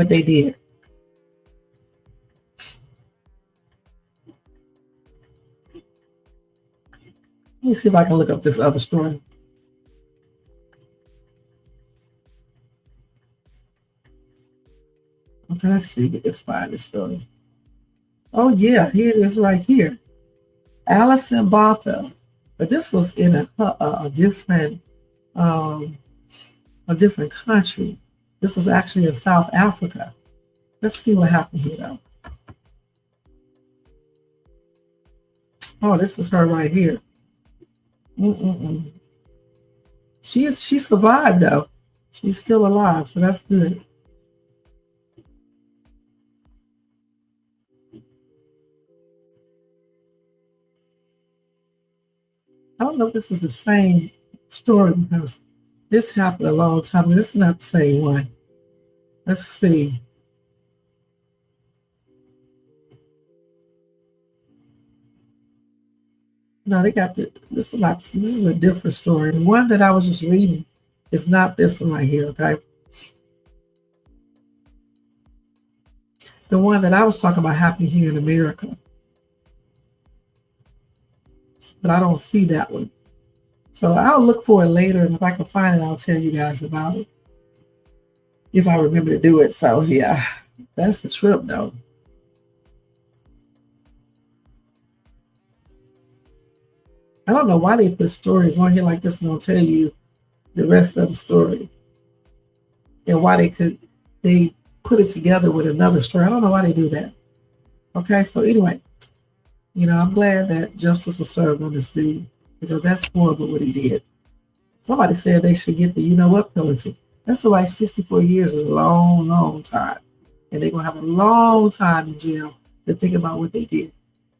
they did. Let me see if I can look up this other story. Okay, let's see if we can find this story. Oh yeah, here it is right here. Alison Botha, but this was in a different country. This was actually in South Africa. Let's see what happened here though. Oh, this is her right here. She survived though. She's still alive, so that's good. I don't know if this is the same story because this happened a long time ago. This is not the same one. Let's see. No, they got this is a different story. The one that I was just reading is not this one right here, okay? The one that I was talking about happening here in America. But I don't see that one. So I'll look for it later, and if I can find it, I'll tell you guys about it. If I remember to do it. So yeah, that's the trip though. I don't know why they put stories on here like this and don't tell you the rest of the story. And why they put it together with another story. I don't know why they do that. Okay, so anyway, I'm glad that justice was served on this dude because that's horrible what he did. Somebody said they should get the you-know-what penalty. That's why 64 years is a long, long time. And they're going to have a long time in jail to think about what they did.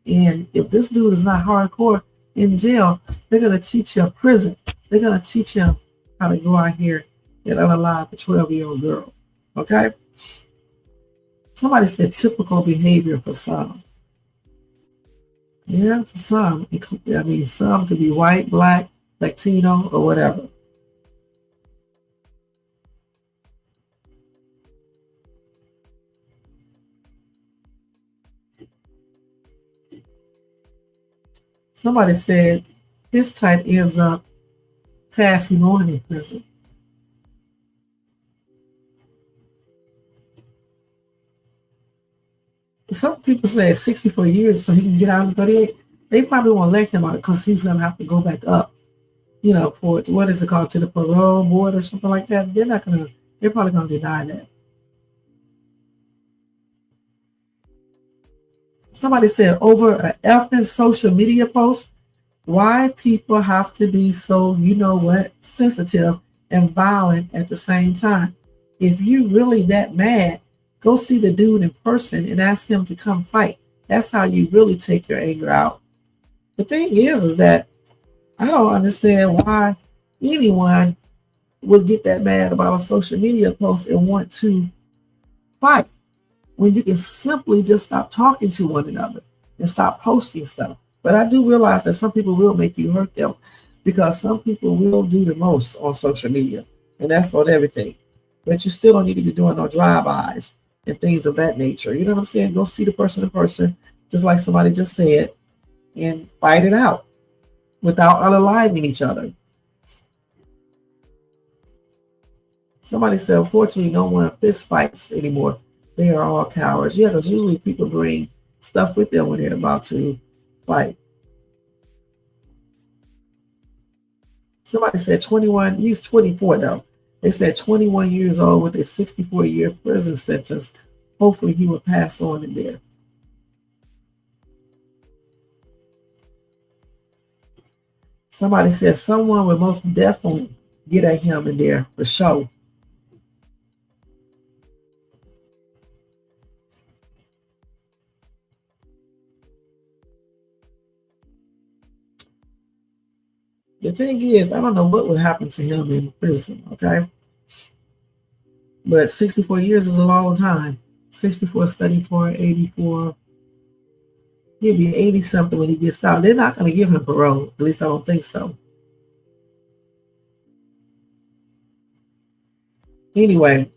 And if this dude is not hardcore in jail, they're going to teach him prison. They're going to teach him how to go out here and unalive a 12-year-old girl. Okay? Somebody said typical behavior for some. Yeah, for some. Some could be white, black, Latino, or whatever. Somebody said his type ends up passing on in prison. Some people say it's 64 years so he can get out in 38. They probably won't let him out because he's going to have to go back up, for what is it called, to the parole board or something like that. They're probably going to deny that. Somebody said over an effing social media post, why people have to be so, sensitive and violent at the same time. If you really that mad, go see the dude in person and ask him to come fight. That's how you really take your anger out. The thing is that I don't understand why anyone would get that mad about a social media post and want to fight when you can simply just stop talking to one another and stop posting stuff. But I do realize that some people will make you hurt them because some people will do the most on social media, and that's on everything. But you still don't need to be doing no drive-bys and things of that nature. You know what I'm saying? Go see the person in person, just like somebody just said, and fight it out without unaliving each other. Somebody said, unfortunately, no one fist fights anymore. They are all cowards. Yeah, because usually people bring stuff with them when they're about to fight. Somebody said 21, he's 24 though. They said 21 years old with a 64-year prison sentence. Hopefully he will pass on in there. Somebody said someone would most definitely get at him in there for sure. The thing is, I don't know what would happen to him in prison, okay? But 64 years is a long time. 64, 74, 84. He'll be 80-something when he gets out. They're not going to give him parole. At least I don't think so. Anyway,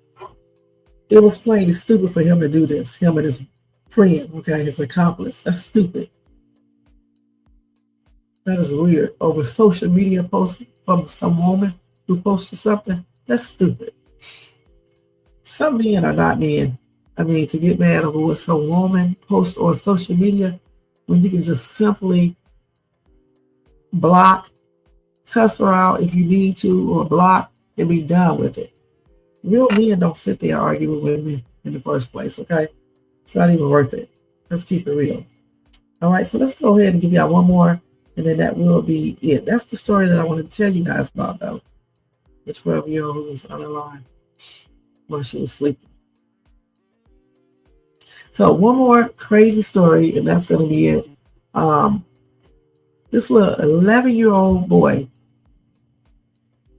it was plain stupid for him to do this. Him and his friend, okay, his accomplice. That's stupid. That is weird. Over social media posts from some woman who posted something. That's stupid. Some men are not men. I mean, to get mad over what some woman posts on social media when you can just simply block, cuss her out if you need to, or block and be done with it. Real men don't sit there arguing with women in the first place, okay? It's not even worth it. Let's keep it real. All right, so let's go ahead and give y'all one more. And then that will be it. That's the story that I want to tell you guys about, though. The 12-year-old who was unalive while she was sleeping. So one more crazy story, and that's going to be it. This little 11-year-old boy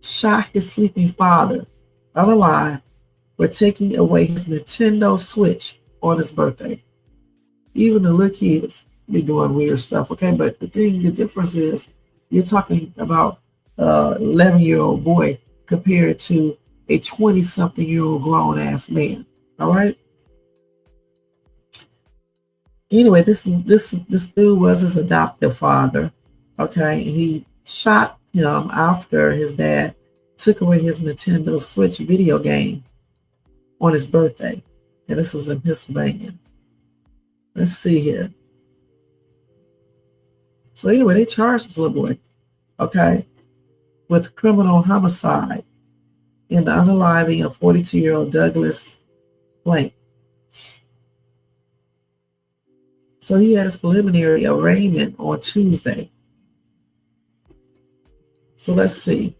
shot his sleeping father unalive for taking away his Nintendo Switch on his birthday. Even the little kids be doing weird stuff, okay? But the difference is you're talking about 11-year-old boy compared to a 20-something-year-old grown-ass man, all right? Anyway, this dude was his adoptive father, okay? He shot him after his dad took away his Nintendo Switch video game on his birthday, and this was in Pennsylvania. Let's see here. So anyway, they charged this little boy, okay, with criminal homicide in the unaliving of 42-year-old Douglas Blank. So he had his preliminary arraignment on Tuesday. So let's see.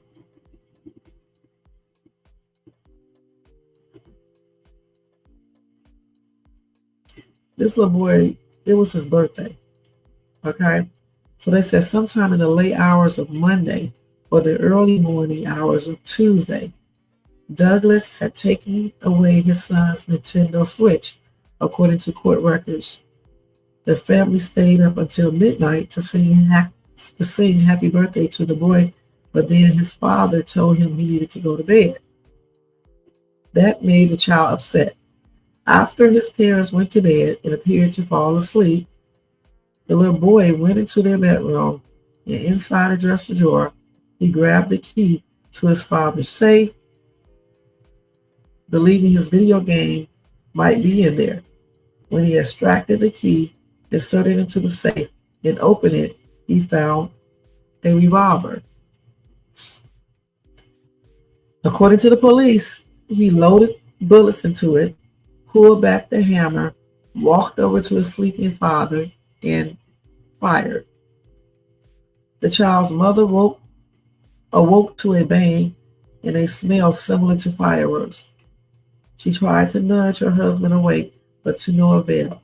This little boy, it was his birthday, okay? So they said sometime in the late hours of Monday or the early morning hours of Tuesday, Douglas had taken away his son's Nintendo Switch, according to court records. The family stayed up until midnight to sing happy birthday to the boy, but then his father told him he needed to go to bed. That made the child upset. After his parents went to bed and appeared to fall asleep, the little boy went into their bedroom, and inside a dresser drawer, he grabbed the key to his father's safe, believing his video game might be in there. When he extracted the key, inserted it into the safe, and opened it, he found a revolver. According to the police, he loaded bullets into it, pulled back the hammer, walked over to his sleeping father, and fired. The child's mother awoke to a bang and a smell similar to fireworks. She tried to nudge her husband awake, but to no avail.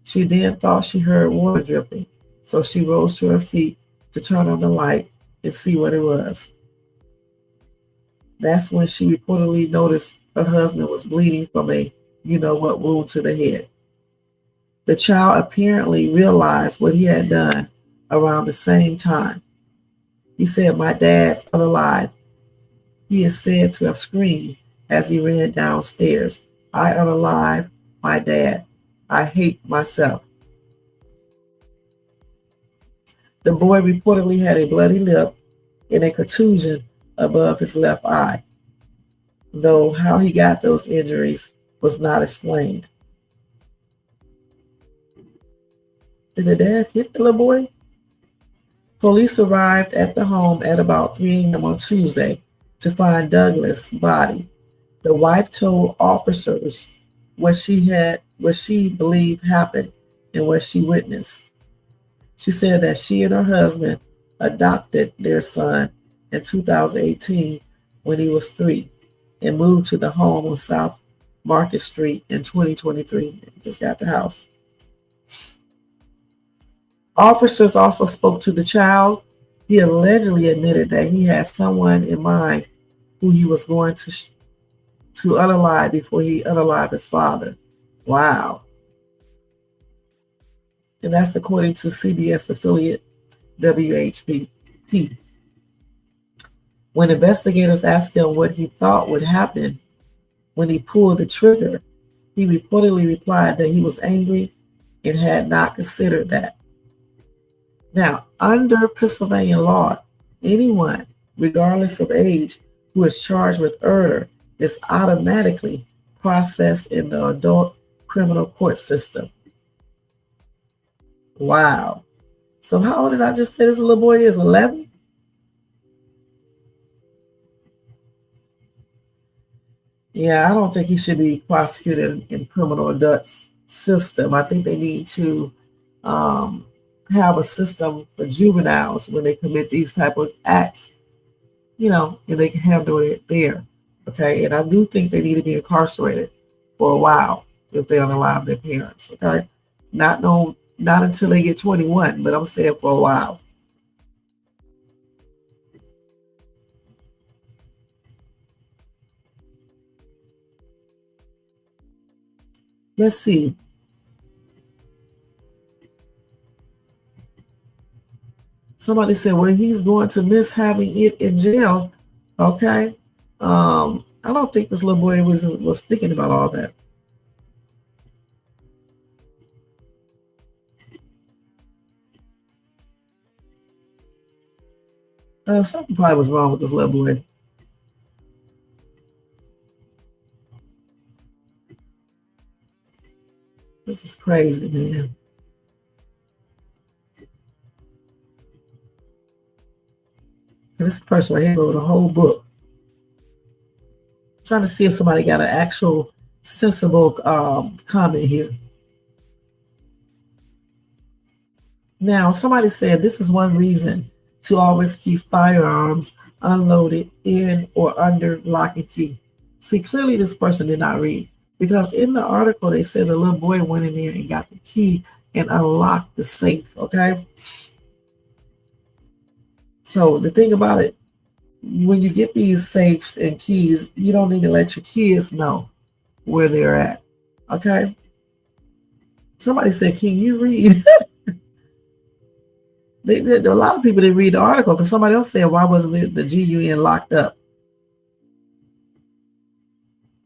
She then thought she heard water dripping, so she rose to her feet to turn on the light and see what it was. That's when she reportedly noticed her husband was bleeding from a you-know-what wound to the head. The child apparently realized what he had done around the same time. He said, "My dad's unalive." He is said to have screamed as he ran downstairs, "I unalive my dad. I hate myself." The boy reportedly had a bloody lip and a contusion above his left eye, though how he got those injuries was not explained. Did the dad hit the little boy? Police arrived at the home at about 3 a.m. on Tuesday to find Douglas' body. The wife told officers what she believed happened and what she witnessed. She said that she and her husband adopted their son in 2018 when he was 3 and moved to the home on South Market Street in 2023. Just got the house. Officers also spoke to the child. He allegedly admitted that he had someone in mind who he was going to unalive before he unalived his father. Wow. And that's according to CBS affiliate WHP. When investigators asked him what he thought would happen when he pulled the trigger, he reportedly replied that he was angry and had not considered that. Now, under Pennsylvania law, anyone, regardless of age, who is charged with murder is automatically processed in the adult criminal court system. Wow. So how old did I just say this little boy is? 11? Yeah, I don't think he should be prosecuted in criminal adult system. I think they need to have a system for juveniles when they commit these type of acts, and they can handle it there. Okay, and I do think they need to be incarcerated for a while if they unalive their parents. Okay, not until they get 21, but I'm saying for a while. Let's see. Somebody said, well, he's going to miss having it in jail. Okay. I don't think this little boy was thinking about all that. Something probably was wrong with this little boy. This is crazy, man. And this person right here wrote a whole book. I'm trying to see if somebody got an actual sensible comment here. Now, somebody said this is one reason to always keep firearms unloaded in or under lock and key. See, clearly this person did not read, because in the article they said the little boy went in there and got the key and unlocked the safe. Okay. So the thing about it, when you get these safes and keys, you don't need to let your kids know where they're at. Okay. Somebody said, can you read? A lot of people didn't read the article because somebody else said, why wasn't the GUN locked up?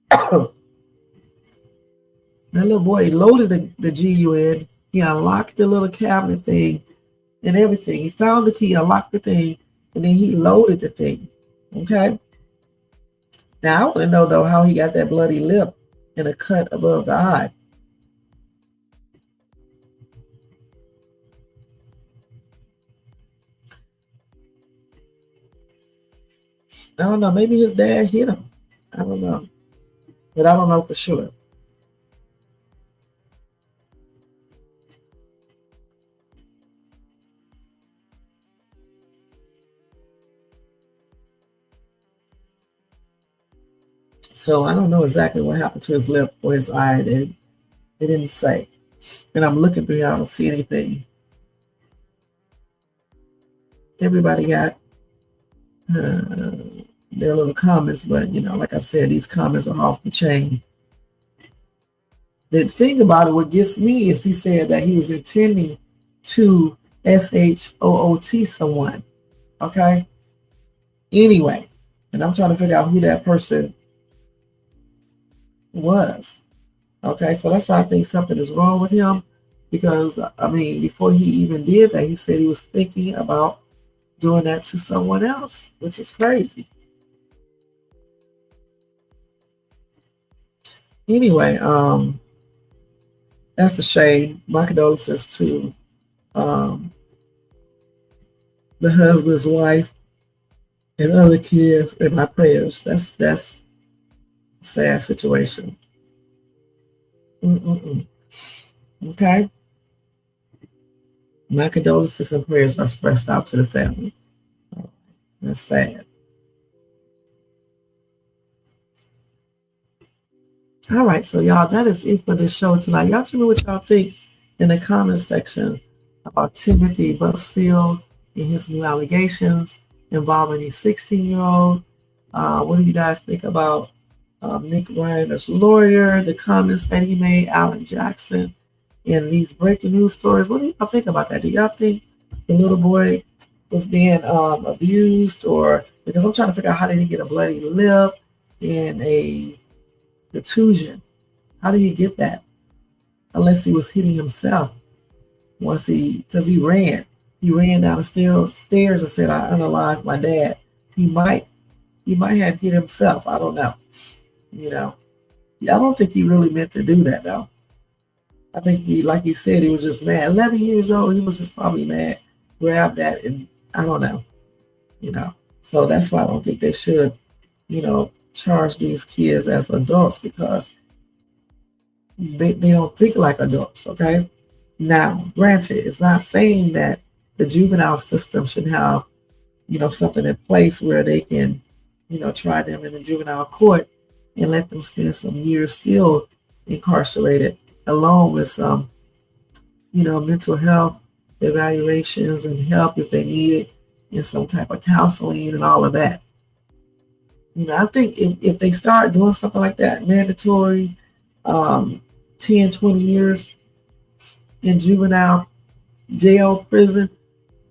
That little boy loaded the GUN. He unlocked the little cabinet thing and everything. He found the key, unlocked the thing, and then he loaded the thing. Okay. Now I want to know though how he got that bloody lip and a cut above the eye. I don't know. Maybe his dad hit him. I don't know. But I don't know for sure. So I don't know exactly what happened to his lip or his eye. They didn't say. And I'm looking through here, I don't see anything. Everybody got their little comments, but like I said, these comments are off the chain. The thing about it, what gets me is he said that he was intending to SHOOT someone. Okay. Anyway, and I'm trying to figure out who that person was. Okay, so that's why I think something is wrong with him, because I mean, before he even did that, he said he was thinking about doing that to someone else, which is crazy. Anyway, that's a shame. My condolences to the husband's wife and other kids, and my prayers. That's a sad situation. Okay. My condolences and prayers are expressed out to the family. That's sad. All right, so y'all, that is it for this show tonight. Y'all tell me what y'all think in the comments section about Timothy Busfield and his new allegations involving the 16-year-old. What do you guys think about Nick Reiner's lawyer, the comments that he made, Alan Jackson, and these breaking news stories? What do y'all think about that? Do y'all think the little boy was being abused, or because I'm trying to figure out how did he get a bloody lip and a contusion? How did he get that? Unless he was hitting himself because he ran down the stairs and said, "I unalived my dad." He might have hit himself. I don't know. I don't think he really meant to do that though. I think like he said, he was just mad. 11 years old, he was just probably mad, grabbed that, and I don't know. So that's why I don't think they should, charge these kids as adults, because they don't think like adults, okay? Now, granted, it's not saying that the juvenile system should have, something in place where they can, try them in the juvenile court and let them spend some years still incarcerated, along with some, mental health evaluations and help if they need it, and some type of counseling and all of that. I think if they start doing something like that, mandatory 10, 20 years in juvenile jail, prison,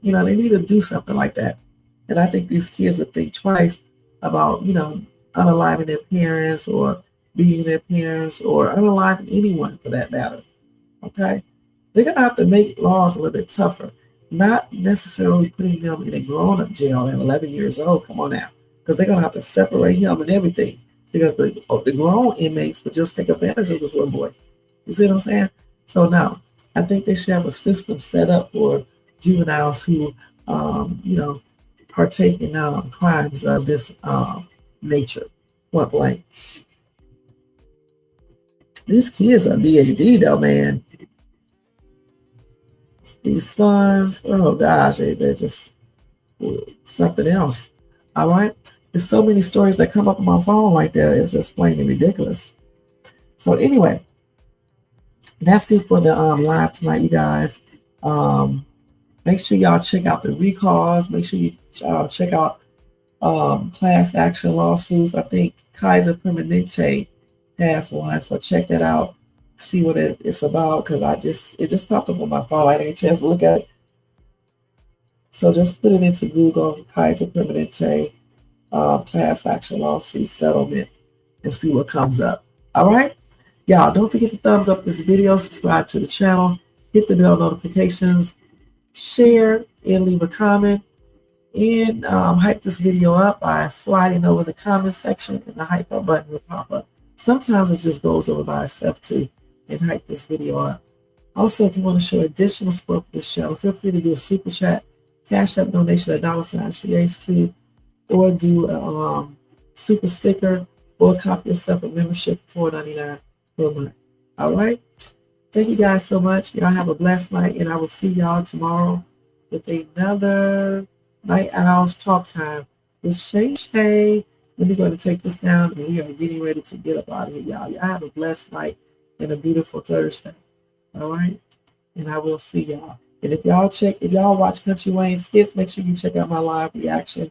they need to do something like that. And I think these kids would think twice about, unaliving their parents or beating their parents or unaliving anyone for that matter. Okay? They're going to have to make laws a little bit tougher, not necessarily putting them in a grown-up jail at 11 years old. Come on now. Because they're going to have to separate him and everything, because the grown inmates would just take advantage of this little boy. You see what I'm saying? So now, I think they should have a system set up for juveniles who, partake in crimes of this nature. Point blank. These kids are BAD though, man. These sons, oh gosh, they're just something else. All right. There's so many stories that come up on my phone like that. It's just plain and ridiculous. So anyway, that's it for the live tonight, you guys. Make sure y'all check out the recalls. Make sure you check out class action lawsuits. I think Kaiser Permanente has one, so check that out. See what it's about, because it just popped up on my phone. I didn't get a chance to look at it. So just put it into Google, Kaiser Permanente class action lawsuit settlement, and see what comes up. All right, y'all, don't forget to thumbs up this video, subscribe to the channel, hit the bell notifications, share, and leave a comment, and hype this video up by sliding over the comment section, and the hype up button will pop up. Sometimes it just goes over by itself too, and hype this video up. Also, if you want to show additional support for this channel, feel free to do a super chat, cash app donation at $.She Ace to or do a super sticker, or copy yourself a membership for $4.99 per month. All right. Thank you guys so much. Y'all have a blessed night, and I will see y'all tomorrow with another Night Owls Talk Time with Shay Shay. Let me go ahead and take this down, and we are getting ready to get up out of here, y'all. Y'all have a blessed night and a beautiful Thursday. All right? And I will see y'all. And if y'all watch Country Wayne Skits, make sure you check out my live reaction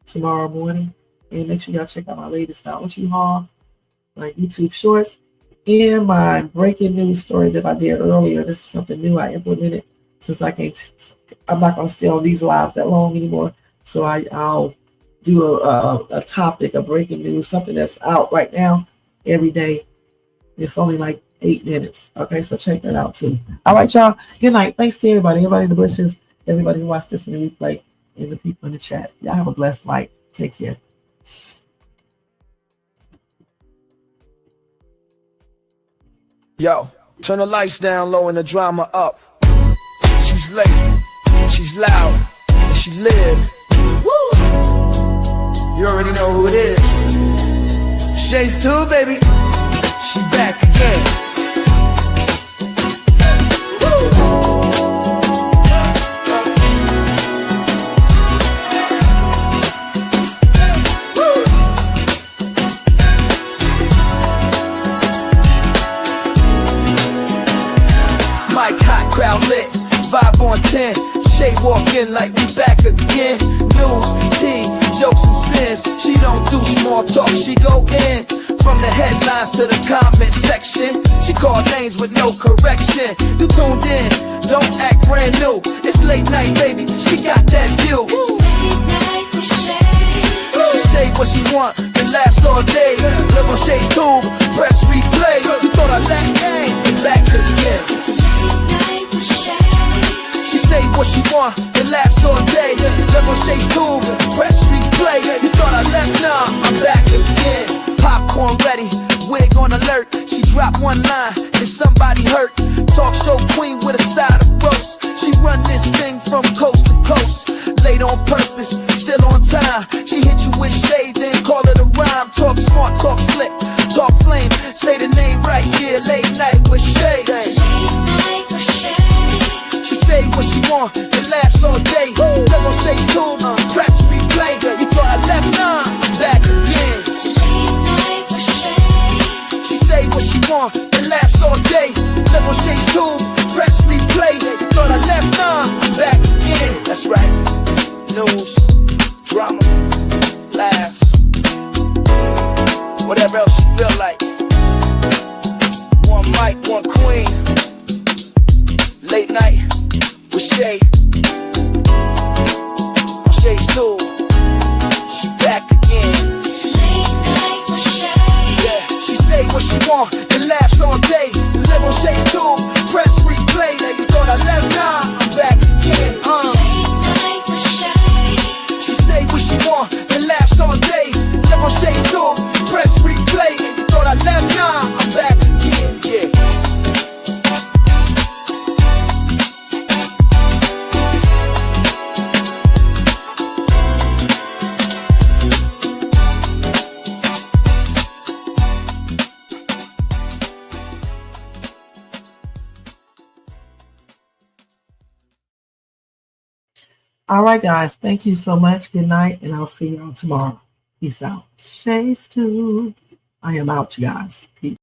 tomorrow morning. And make sure y'all check out my latest Out With You haul, my YouTube shorts, and my breaking news story that I did earlier. This is something new I implemented since I'm not going to stay on these lives that long anymore. So I'll do a topic, a breaking news, something that's out right now every day. It's only like 8 minutes. Okay, so check that out too. All right, y'all. Good night. Thanks to everybody in the bushes, everybody who watched this in the replay, and the people in the chat. Y'all have a blessed night. Take care. Yo, turn the lights down low and the drama up. She's late, she's loud, and she live. Woo! You already know who it is. Shay's too, baby. She back again. Mic hot, crowd lit, vibe on 10. Shay walk in like we back again. News, tea, jokes and spins. She don't do small talk, she go in. From the headlines to the comment section, she call names with no correction. You tuned in, don't act brand new. It's late night, baby, she got that view. Late night with Shay. She say what she want and laughs all day. Live on Shay's tube, press replay. You thought I lacked game, and back again. It's late night with Shay. She say what she want and laughs all day. Live on Shay's tube, press replay. You thought I left, nah, I'm back again. Popcorn ready, wig on alert. She dropped one line and somebody hurt. Talk show queen with a side of roast. She run this thing from coast to coast. Late on purpose, still on time. She hit you with shade, then call it a rhyme. Talk smart, talk slick, talk flame. Say the name right here, late night with Shay. Late night with Shay. She say what she want and laughs all day. Live on Shay's tube, press replay. You thought I left, nah, I'm back again. It's late night with Shay. She say what she want and laughs all day. Live on Shay's tube, press replay. You thought I left, nah, I'm back again. That's right. News, drama, laughs, whatever else you feel like. One mic, one queen. Late night with Shay. On Shay's tube, she back again. It's late night with Shay. Yeah, she say what she want and laughs all day. Live on Shay's tube, press replay. You thought I left, nah, I'm back again. It's late night with Shay. She say what she want and laughs all day. Live on Shay's tube, press replay. You thought I left, nah, I'm back again. Yeah. All right, guys. Thank you so much. Good night, and I'll see y'all tomorrow. Peace out. Shay's too. I am out, you guys. Peace.